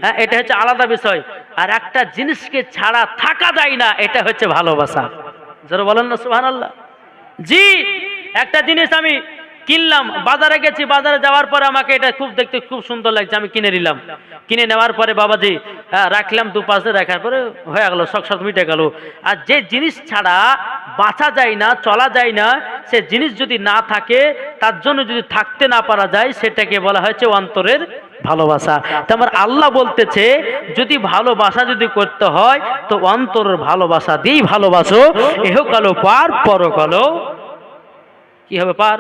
হ্যাঁ এটা হচ্ছে আলাদা বিষয় আর একটা জিনিসকে ছাড়া থাকা যায় না এটা হচ্ছে ভালোবাসা যারা বলেন না সুবহানাল্লাহ জি একটা জিনিস আমি কিনলাম বাজারে গেছি বাজারে যাওয়ার পরে আমাকে এটা খুব দেখতে খুব সুন্দর লাগছে আমি কিনে নিলাম কিনে নেওয়ার পরে বাবাজি রাখলাম দুপাশে রাখার পরে হয়ে গেল শখ শখ মিটে গেল আর যে জিনিস ছাড়া বাঁচা যায় না চলা যায় না সে জিনিস যদি না থাকে তার জন্য যদি থাকতে না পারা যায় সেটাকে বলা হয়েছে অন্তরের ভালোবাসা। তোমার আল্লাহ বলতেছে যদি ভালোবাসা যদি করতে হয় তো অন্তরের ভালোবাসা দিয়েই ভালোবাসো, এহকালো পার পরকালো কি হবে পার,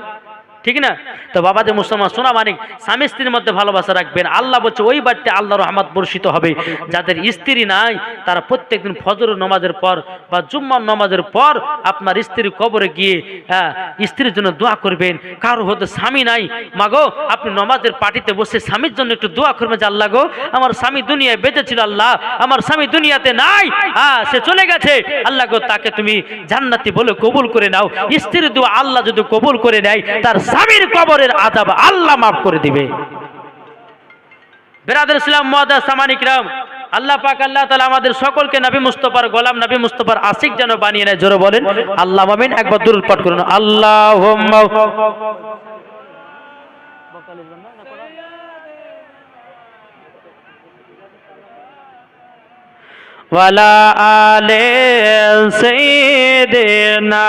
ঠিক না? তো বাবা যে মুসলমান সোনা মানিক, স্বামী স্ত্রীর মধ্যে ভালোবাসা রাখবেন। আল্লাহ বলছে ওই বাড়িতে আল্লাহর রহমত বর্ষিত হবে। যাদের স্ত্রী নাই তারা প্রত্যেকদিন ফজর নামাজের পর বা জুম্মার নামাজের পর আপনার স্ত্রীর কবরে গিয়ে স্ত্রীর জন্য দোয়া করবেন। কারো হতে স্বামী নাই, মাগো আপনি নামাজের পার্টিতে বসে স্বামীর জন্য একটু দোয়া করবেন যে আল্লাহ গো আমার স্বামী দুনিয়ায় বেঁচে ছিল, আল্লাহ আমার স্বামী দুনিয়াতে নাই, সে চলে গেছে, আল্লাহ গো তাকে তুমি জান্নাতি বলে কবুল করে নাও। স্ত্রীর দোয়া আল্লাহ যদি কবুল করে নেয় তার স্বামীর কবরের আযাব আল্লাহ মাফ করে দিবে। বিরাদর ইসলাম মুআদ্দাস সামানিক রাম, আল্লাহ পাক আল্লাহ তাআলা আমাদের সকলকে নবী মুস্তাফার গোলাম, নবী মুস্তাফার আশিক যেন বানিয়ে নেয়। জোরে বলেন আল্লাহ আমিন। একবার দুরূদ পাঠ করুন আল্লাহুম্মা ওয়ালা আলে সাইয়্যিদিনা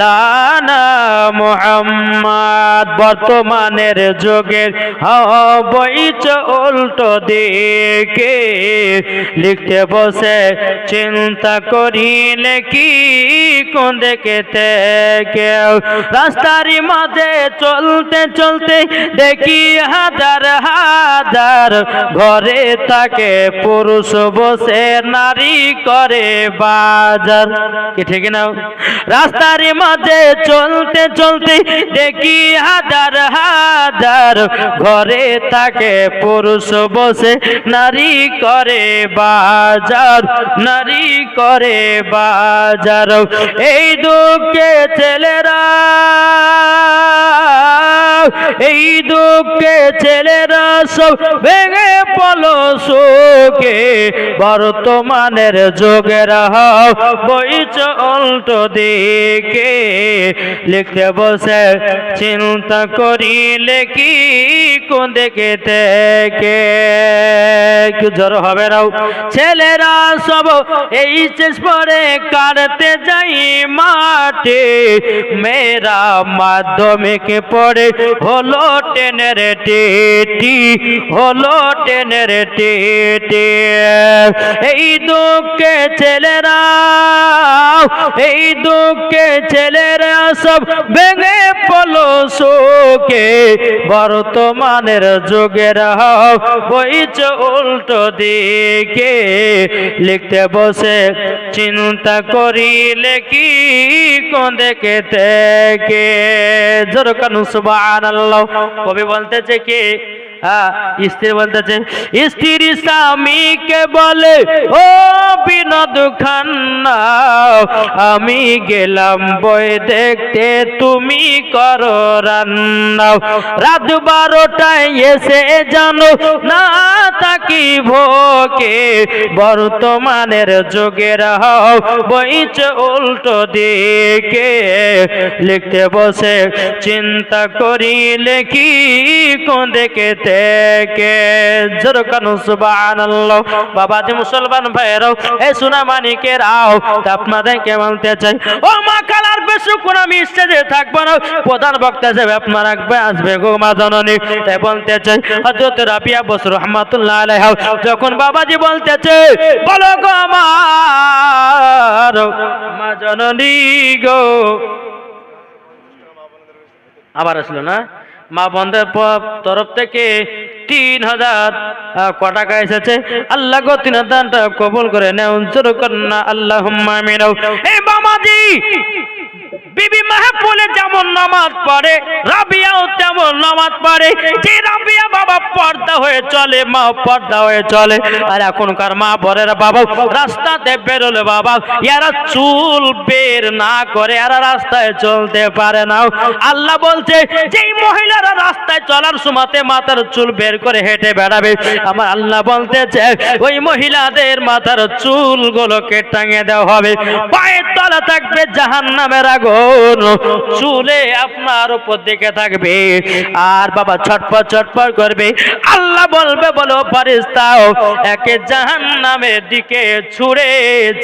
লানা মুহাম্মদ। বর্তমানের যুগের বইচ উল্টো দিকে লিখতে বসে চিন্তা করিলে কি কোন দিকে থেকে রাস্তার মাঝে চলতে চলতে দেখি হাজার হাজার ঘরে থাকে পুরুষ বসে নারী করে বাজার, কি ঠিক না? রাস্তার মাঝে চলতে চলতে দেখি হাজার হাজার ঘরে থাকে পুরুষ বসে নারী করে বাজার, নারী করে বাজার। এই দুঃখে ছেলেরা, এই দুঃখে ছেলেরা সব ভেঙে পড়লো শোকে। বর্তমানের যুগের বইচ উল্টো দিকে লিখতে বসে চিন্তা করিলে কি কোন দিকে থেকে জোর হবে না। ছেলেরা সব এই শেষ পরে কাটতে যাই মাঠে, মেয়েরা মাধ্যমিক পড়ে হলো টেনের টিটি, হলো টেনের টিটি। এই দুঃখে ছেলেরা, এই দুঃখে ছেলেরা সব ভেঙে পড়লো শোকে। বর্তমানের যুগের বইচ উল্টো দিকে লিখতে বসে চিন্তা করিলে কি কোন দিকে থেকে জোর কানু সুবহানাল্লাহ। কবি বলতেছে কি, স্ত্রী বলতেছে, স্ত্রী স্বামীকে বলে ও বিনোদ খান্না আমি গেলাম বই দেখতে তুমি করো রান্না। রাত 12টায় এসে জানো না তাকি ভোকে। বর্তমানের যুগের বইচ উল্টো দিকে লিখতে বসে চিন্তা করিলে কি কোন দিকে থেকে জোর কানু সুবহানাল্লাহ। বাবাজি মুসলমান ভাইরাও এই সোনা মানিকেরাও আপনাদেরকে বলতে চাই, ও মা কালার বেশু কোন আমি স্টেজে থাকবো না, প্রধান বক্তা হিসেবে আপনার আসবে গো মা জননী। তাই বলতে চাই হযরত রাবিয়া বসর রাহমাতুল্লাহ আলাইহা যখন বাবাজি বলতেছে বলো গো আমার মা জননী গো, আবার আসলো না, মা বন্ধের তরফ থেকে 3000 টাকা এসেছে। আল্লাহ গো 3000 টাকা কবুল করে নেও জোর কন্না আল্লাহুম্মা আমিন। এই বাবাজি বিবি মাহফুলে যেমন নামাজ পড়ে রাবিয়াও তেমন নামাজ পড়ে। যে রাবিয়া বাবা পর্দা হয়ে চলে, মা পর্দা হয়ে চলে। আর এখনকার মা বরের বাবা রাস্তাতে বেরোলে বাবা এরা চুল বের না করে এরা রাস্তায় চলতে পারে না। আল্লাহ বলছে যেই মহিলারা রাস্তায় চলার সময়তে মাথার চুল বের করে হেঁটে বেড়াবে, আমার আল্লাহ বলতেছে ওই মহিলাদের মাথার চুলগুলোকে টাঙিয়ে দেওয়া হবে, পায়ের তলা থাকবে জাহান্নামের আগুন, চুলে আপনার উপর দিকে থাকবে। আর বাবা ছটপট ছটপট করবে আল্লাহ বলবে, বলো ফেরেশতাও একে জাহান্নামের দিকে ছুঁড়ে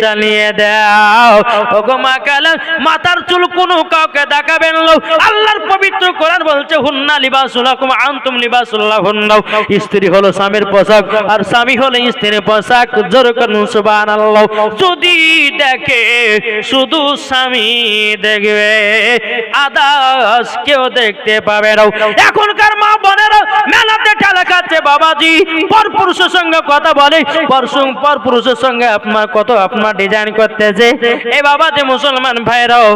চালিয়ে দাও। ওগো মা কালা, মাথার চুল কোনো কাউকে দেখাবেন না। আল্লাহর পবিত্র কোরআন বলছে, হুন্না লিবাসুল লাকুম আনতুম লিবাসুল লাহুন্না। স্ত্রী হলো স্বামীর পোশাক আর স্বামী হলো স্ত্রীর পোশাক। জোরে করুন সুবহানাল্লাহ। যদি দেখে শুধু স্বামী দেখবে, আদার্স কেউ দেখতে পাবে না। এখনকার মা বোনেরা মেলাতে ঠেলা খাচ্ছে বাবাজি, পরপুরুষের সঙ্গে কথা বলে, পরপুরুষের সঙ্গে আপনার ডিজাইন করতেছে। এ বাবাজি মুসলমান ভাইরাও,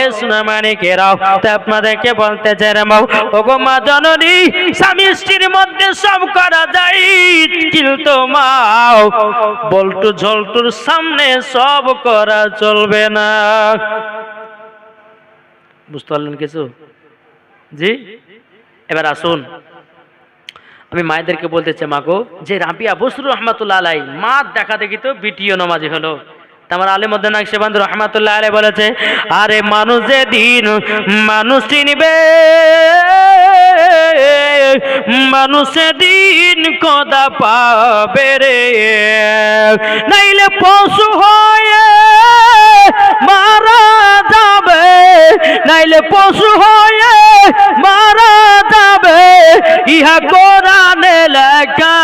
এ সোনামানিকেরাও, তা আপনাদেরকে বলতে চাই রে মা, ওগো মা জননী, স্বামী স্ত্রীর মধ্যে সব করা যায়, কিন্তু মা বল্টু ঝল্টুর সামনে সব করা চলবে না। বুঝতে পারলেন কিছু? জি, এবার আসুন, আমি মায়েদেরকে বলতে চাই মা গো, যে রাবিয়া বসরু রহমাতুল্লাহ আলাই মা দেখা দেখি তো বিটিও নামাজি হলো। আমার আলে মধ্যে নাকশবন্দ রহমাতুল্লাহ আলাই বলেছে, আরে মানুষ যেদিন মানুষ চিনবে, মানুষের দিন কদা পাবে রে, নাইলে পশু হয়ে মারা যাবে, নাইলে পশু হয়ে মারা যাবে, ইহা কোরআনে লেখা,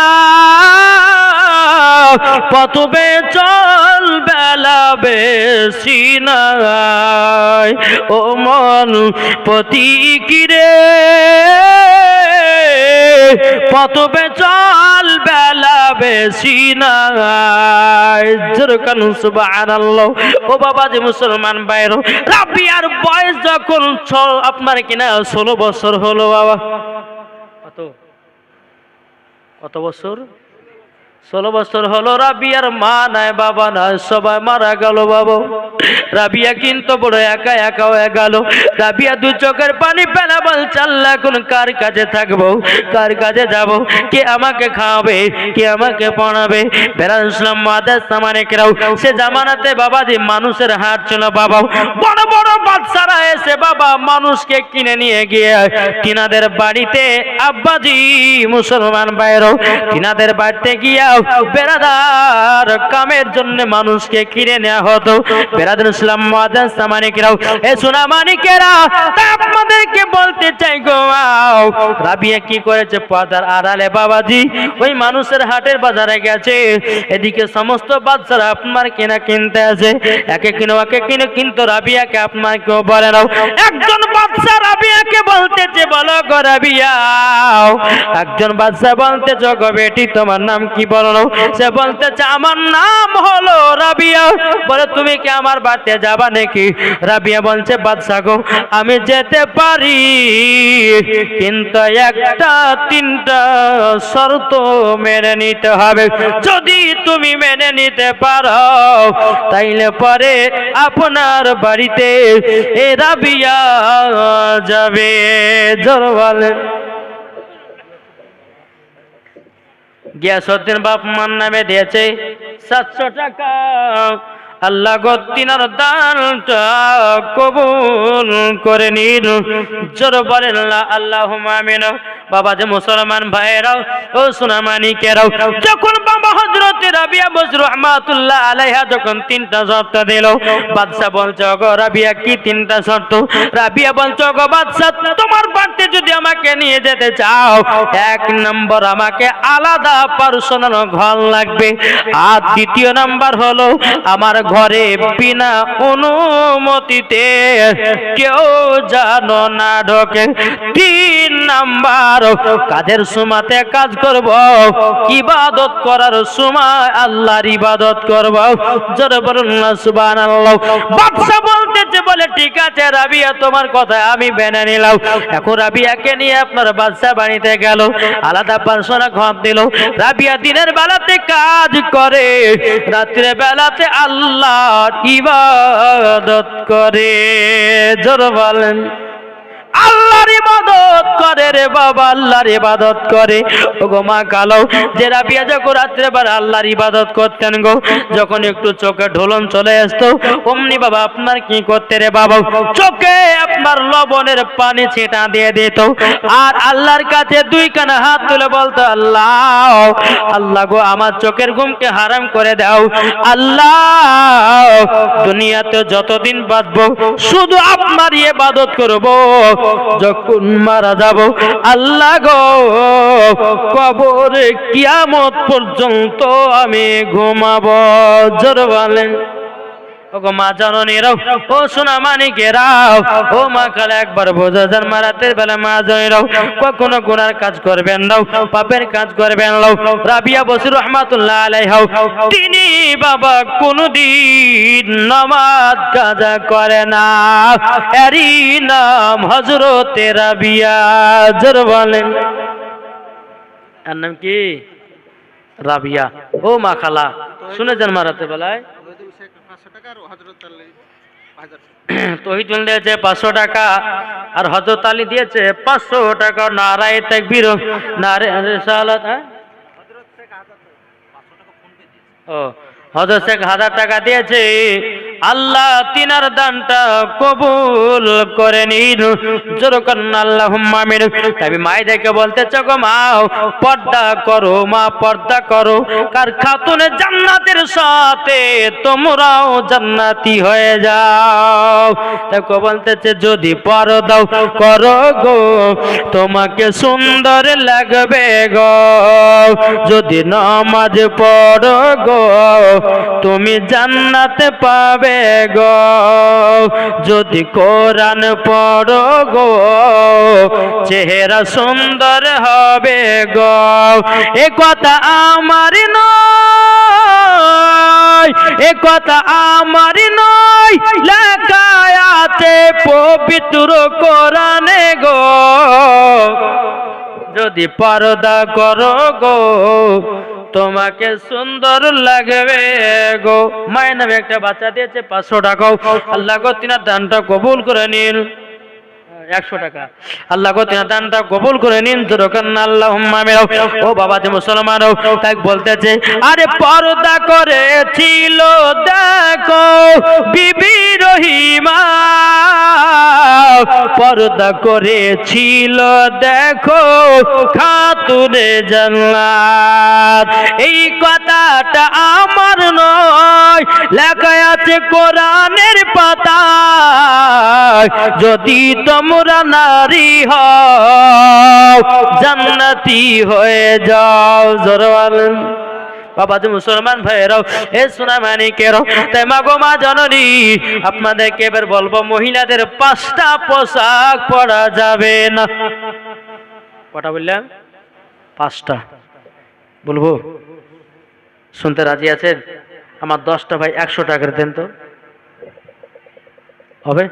পতবে চল বেলা বেশি নাই, ও মন পতি কিরে, পতবে চল বেলা বেশি নাই। জোরকানু সুবহানাল্লাহ। ও বাবা যে মুসলমান ভাইরা, রাবিয়ার বয়স যখন আপনার কিনা 16 বছর হলো বাবা। কত বছর? 16 বছর হলো। রাবিয়ার মা নাই, বাবা নাই, সবাই মারা গেল বাবা। রাবিয়া কিন্তু বড় একা একা হয়ে গেল। রাবিয়া দু চোখের পানি ফেলা বলছে, আল্লাহ এখন কার কাছে থাকবো, কার কাছে যাব, কে আমাকে খাওয়াবে, কে আমাকে পড়াবে? বেরাসলাম মাদার সামানিকরাও, সে জামানাতে বাবা যে মানুষের হাট ছিল বাবা, বড় বড় বাদশারা এসে বাবা মানুষকে কিনে নিয়ে গিয়ে তিনাদের বাড়িতে, আব্বাজি মুসলমান ভাইরাও, তিনাদের বাড়িতে গিয়া বেরাদার কামের জন্য মানুষকে কিনে নেওয়া হতো। বেরাদার ইসলাম মুআদ্দাস সামানিকরাও, এ সোনা মানিকেরা, আপনাদেরকে বলতে চাই গো, রাবিয়া কি করেছে পর্দার আড়ালে বাবাজি ওই মানুষের হাটের বাজারে গেছে। এদিকে সমস্ত বাদশারা আপনার কেনা কিনতে আছে, একে কিনো একে কিনো, কিন্তু রাবিয়াকে আপনার কেউ বলে না। একজন বাদশা রাবিয়াকে বলতেছে, বলো গো রাবিয়া, একজন বাদশা বলতেছে, গো বেটি তোমার নাম কি বলো? সে বলতেছে, আমার নাম হলো রাবিয়া। বলে, তুমি কি আমার বাড়িতে যাবা নাকি? রাবিয়া বলছে, বাদশা গো আমি যেতে পারি, কিন্তু একটা 3টা শর্ত মেনে নিতে হবে। যদি তুমি মেনে নিতে পারো তাইলে পরে আপনার বাড়িতে এ রাবিয়া যাবে। জোর বলেন। গিয়াসউদ্দিন বাপ মার নামে দিয়েছে 700 টাকা। আল্লাহ গো তিনার দানটা কবুল করে নিন। জোর বলেন আল্লাহুম্মা আমিন। বাবা যে মুসলমান ভাইরাও, ও সোনামানিকেরাও, যখন বাবা হযরত রাবিয়া বসরু রহমাতুল্লাহ আলাইহা যখন 3টা শর্ত দিল, বাদশা বলছে, গো রাবিয়া কি 3টা শর্ত? রাবিয়া বলছে, গো বাদশা তোমার বাড়িতে যদি আমাকে নিয়ে যেতে চাও, 1 নম্বর আমাকে আলাদা পার্সোনাল ঘর লাগবে, আর 2য় নাম্বার হলো আমার ঘরে বিনা অনুমতিতে কেউ যেন না ঢোকে। 3 নাম্বার কাজের সময়তে কাজ করব, ইবাদত করার সময় আল্লাহর ইবাদত করব। জোরে বলুন না সুবহানাল্লাহ। বাদশা বলতেছে, বলে ঠিক আছে রাবিয়া তোমার কথা আমি মেনে নিলাম। এখন রাবিয়াকে নিয়ে আপনার বাদশা বাড়িতে গেল, আলাদা পার্সোনাল ঘর দিল। রাবিয়া দিনের বেলাতে কাজ করে, রাত্রে বেলাতে আল্লাহর ইবাদত করে। জোরে বলেন। আল্লাহর ইবাদত করে রে বাবা, আল্লাহর ইবাদত করে। ওগো মা কালো যে রাবিয়া যখন রাত্রে বার আল্লাহর ইবাদত করতেন গো, যখন একটু চোখে ঢোলন চলে আসতো অমনি বাবা আপনার কি করতে রে বাবা, চোখে আপনার লবণের পানি ছিটা দিয়ে দিত আর আল্লাহর কাছে দুই কানা হাত তুলে বলতো, আল্লাহ আল্লাহ গো আমার চোখের ঘুমকে হারাম করে দাও, আল্লাহ দুনিয়াতে যতদিন বাঁচবো শুধু আপনার ইবাদত করব, যখন মারা যাব আল্লাহ গো কবরে কিয়ামত পর্যন্ত আমি ঘুমাবো। জোর বলেন ওগো মা জননীরাও, ও সোনা মানিকেরাও, ও মা কালে একবার বোঝা যান মারাতের বেলা মা জনীরাও কখনো গুনার কাজ করবেন না, পাপের কাজ করবেন না। রাবিয়া বসির রহমাতুল্লাহ আলাইহা তিনি বাবা কোনদিন নামাজ কাজা করে না, এরই নাম হযরতে রাবিয়া। জোর বলেন এর নাম কি? রাবিয়া। ও মা খালা শুনেছেন মারাতে বেলায় তহিদুল দিয়েছে 500 টাকা আর হযরত আলী দিয়েছে 500 টাকা। নারায়ে তাকবীর, নারায়ে রিসালাত। ও হযরত শেখ 1000 টাকা দিয়েছে। আল্লাহ তিনার দানটা কবুল করে নিন। জোরে করেন আল্লাহুম্মা আমিন। তবে মায়েদেরকে বলতেছে গো মা পর্দা করো, মা পর্দা করো, কার খাতুনে জান্নাতের সাথে তোমরাও জান্নাতি হয়ে যাও। তাকে বলতেছে যদি পর্দা করো গো তোমাকে সুন্দর লাগবে গো, যদি নামাজ পড়ো গো তুমি জান্নাতে পাবে গো, যদি কোরআন পড়ো গো চেহারা সুন্দর হবে গো। এ কথা আমার নয়, এ কথা আমার নয়, লেখা আছে পবিত্র কোরআনে গো, যদি পর্দা করো গো তোমাকে সুন্দর লাগবে গো। মায়ের নামে একটা বাচ্চা দিয়েছে 500 টাকা। আল্লাহ গো তিনার দানটা কবুল করে নিন। 100 টাকা। আল্লাহ গো তিনার দানটা কবুল করে নিন। যখন আল্লাহুম্মা আমিন। ও বাবা যে মুসলমান তাই বলতেছে আরে পর্দা করেছিল দেখো বিবি রহিমা, পর্দা করেছিল দেখো খাতুনে জান্নাত। এই কথাটা আমার নয়, লেখা আছে কোরআনের পাতায়, যদি তোমরা নারী হও জান্নাতি হয়ে যাও। জোরে বলেন বাবা যে মুসলমান ভাইয়েরাও, এ সোনা মানিকেরাও, তাই মা গো মা জননী আপনাদেরকে এবার বলবো মহিলাদের 5টা পোশাক পরা যাবে না। কটা বললাম? 5টা বলবো? শুনতে রাজি আছেন? আমার 10টা ভাই 100 টাকা দেন তো, হবে?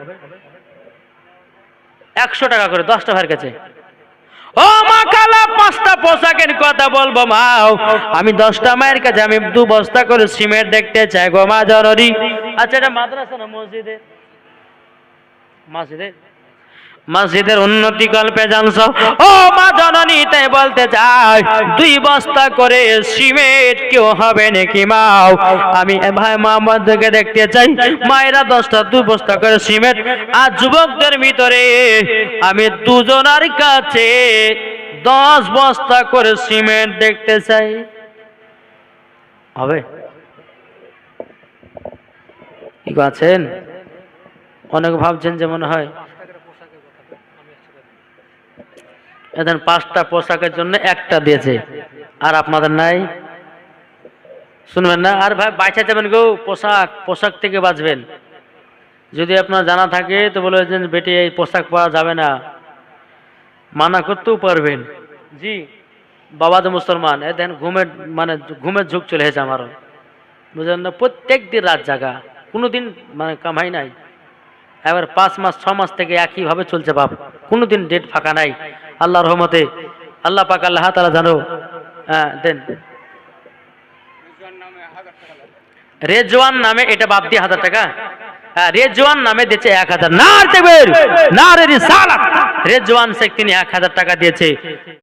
100 টাকা করে 10টা ভাইয়ের কাছে। ও মা কালা 5টা পোশাকের কথা বলবো মা, আমি 10টা মায়ের কাছে আমি 2 বস্তা করে সিমেন্ট দেখতে চাই গো মা জননী। আচ্ছা এটা মাদ্রাসা না মসজিদে? মসজিদে, মসজিদের উন্নতি কল্পে জানছো ও মা জননী, তাই বলতে চাই 2 বস্তা করে সিমেন্ট কেউ হবে নাকি মাও? আমি ভাই মোহাম্মদকে দেখতে চাই মায়েরা 2 বস্তা করে সিমেন্ট, আর যুবকদের ভিতরে আমি দুজনের কাছে 10 বস্তা করে সিমেন্ট দেখতে চাই। হবে? কি আছেন? অনেক ভাবছেন যে মনে হয় এদের 5টা পোশাকের জন্য একটা দিয়েছে আর আপনাদের নাই, শুনবেন না? আর ভাই বাঁচা যাবেন গো, পোশাক থেকে বাঁচবেন। যদি আপনার জানা থাকে তো বলেছেন বেটে এই পোশাক পরা যাবে না, মানা করতেও পারবেন। জি বাবা তো মুসলমান, এ দেখেন ঘুমের ঝুঁক চলে এসেছে আমারও, বুঝলেন না? প্রত্যেক দিন রাত জাগা, কোনোদিন কামাই নাই। এবার 5 মাস 6 মাস থেকে একইভাবে চলছে বাপ, কোনোদিন ডেট ফাঁকা নাই। আল্লাহর রহমতে আল্লাহ পাক আল্লাহ তাআলা জানো। হ্যাঁ দেন রেজওয়ান নামে, এটা বাদ দিয়ে 1000 টাকা। হ্যাঁ রেজওয়ান নামে দিচ্ছে 1000। নারে তাকবীর, নারে রিসালাত। রেজওয়ান শেখ তিনি 1000 টাকা দিয়েছে।